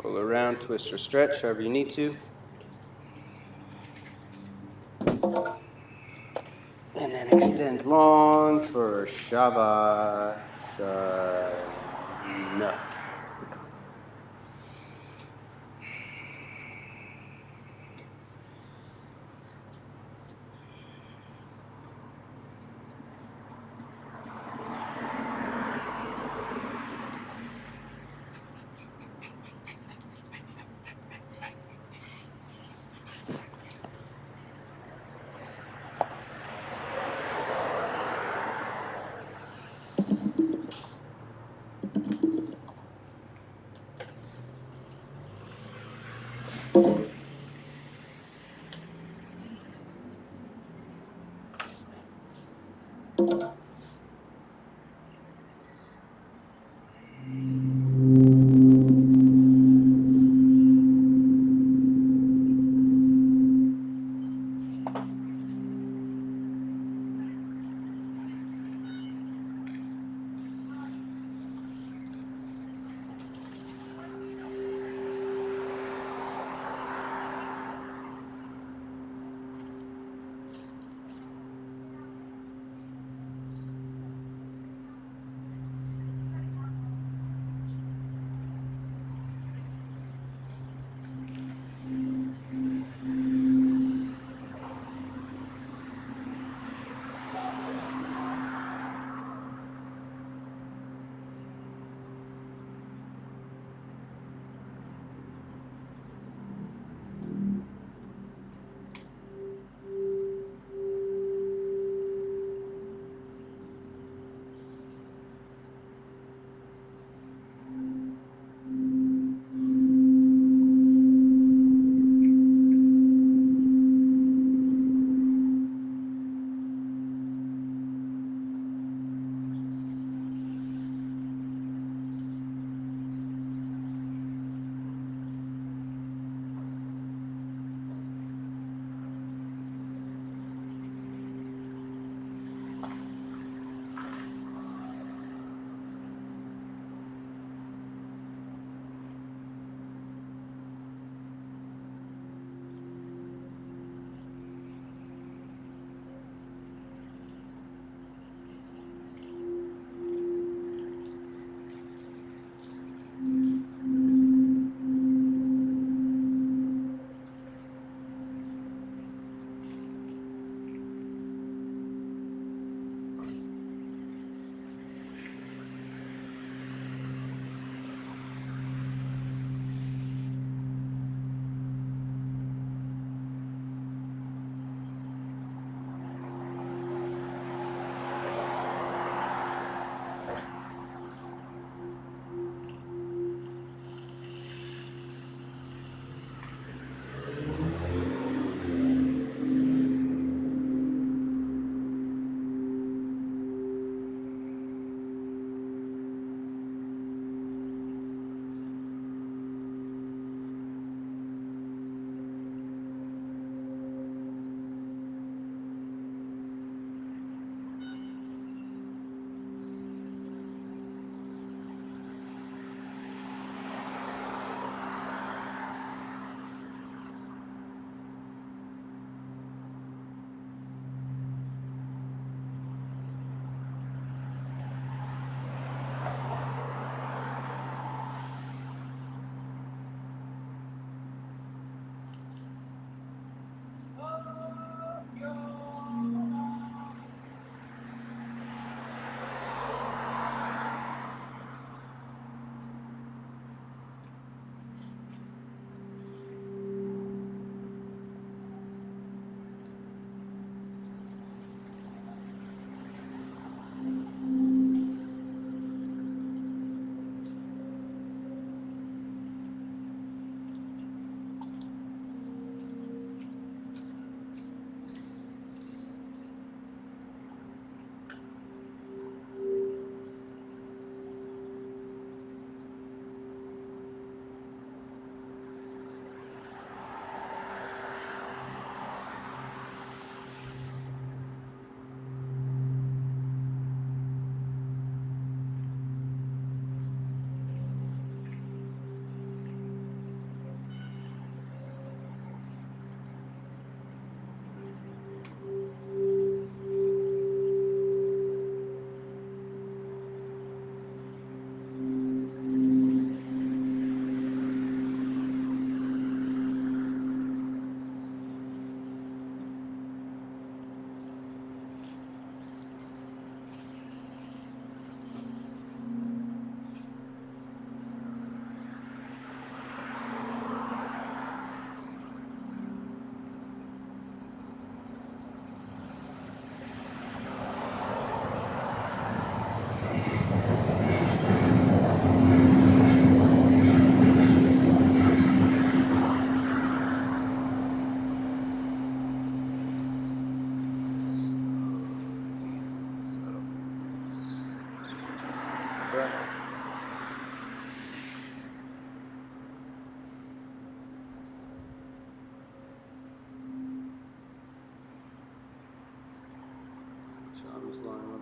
Roll around, twist or stretch, however you need to. And then extend long for Shavasana.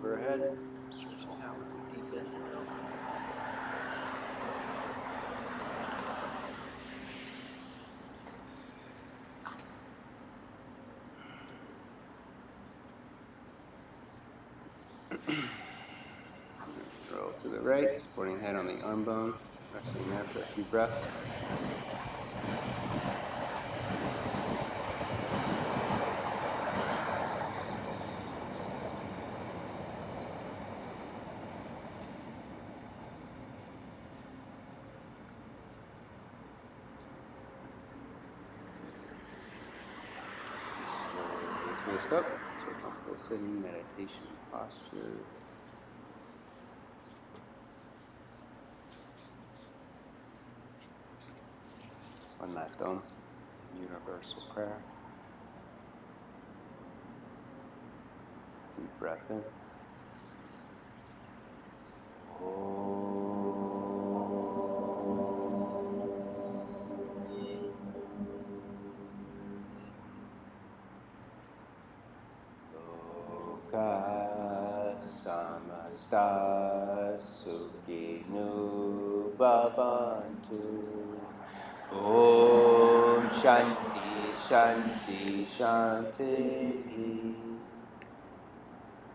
overhead, stretching out with a deep inhale. Roll to the right, supporting head on the arm bone, resting there for a few breaths. Twist up to a comfortable sitting meditation posture. One last Om, universal prayer. Deep breath in. Samasta Sukhinu Bhavantu. Om Shanti Shanti Shanti.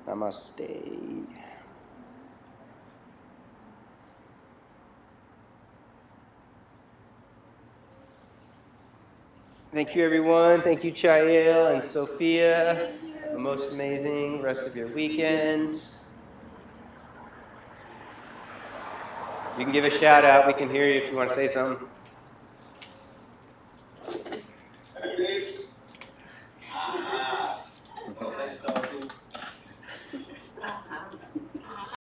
Namaste. Thank you, everyone. Thank you, Chael and Sophia. Have a most amazing rest of your weekend. You can give a shout out. We can hear you if you want to say something.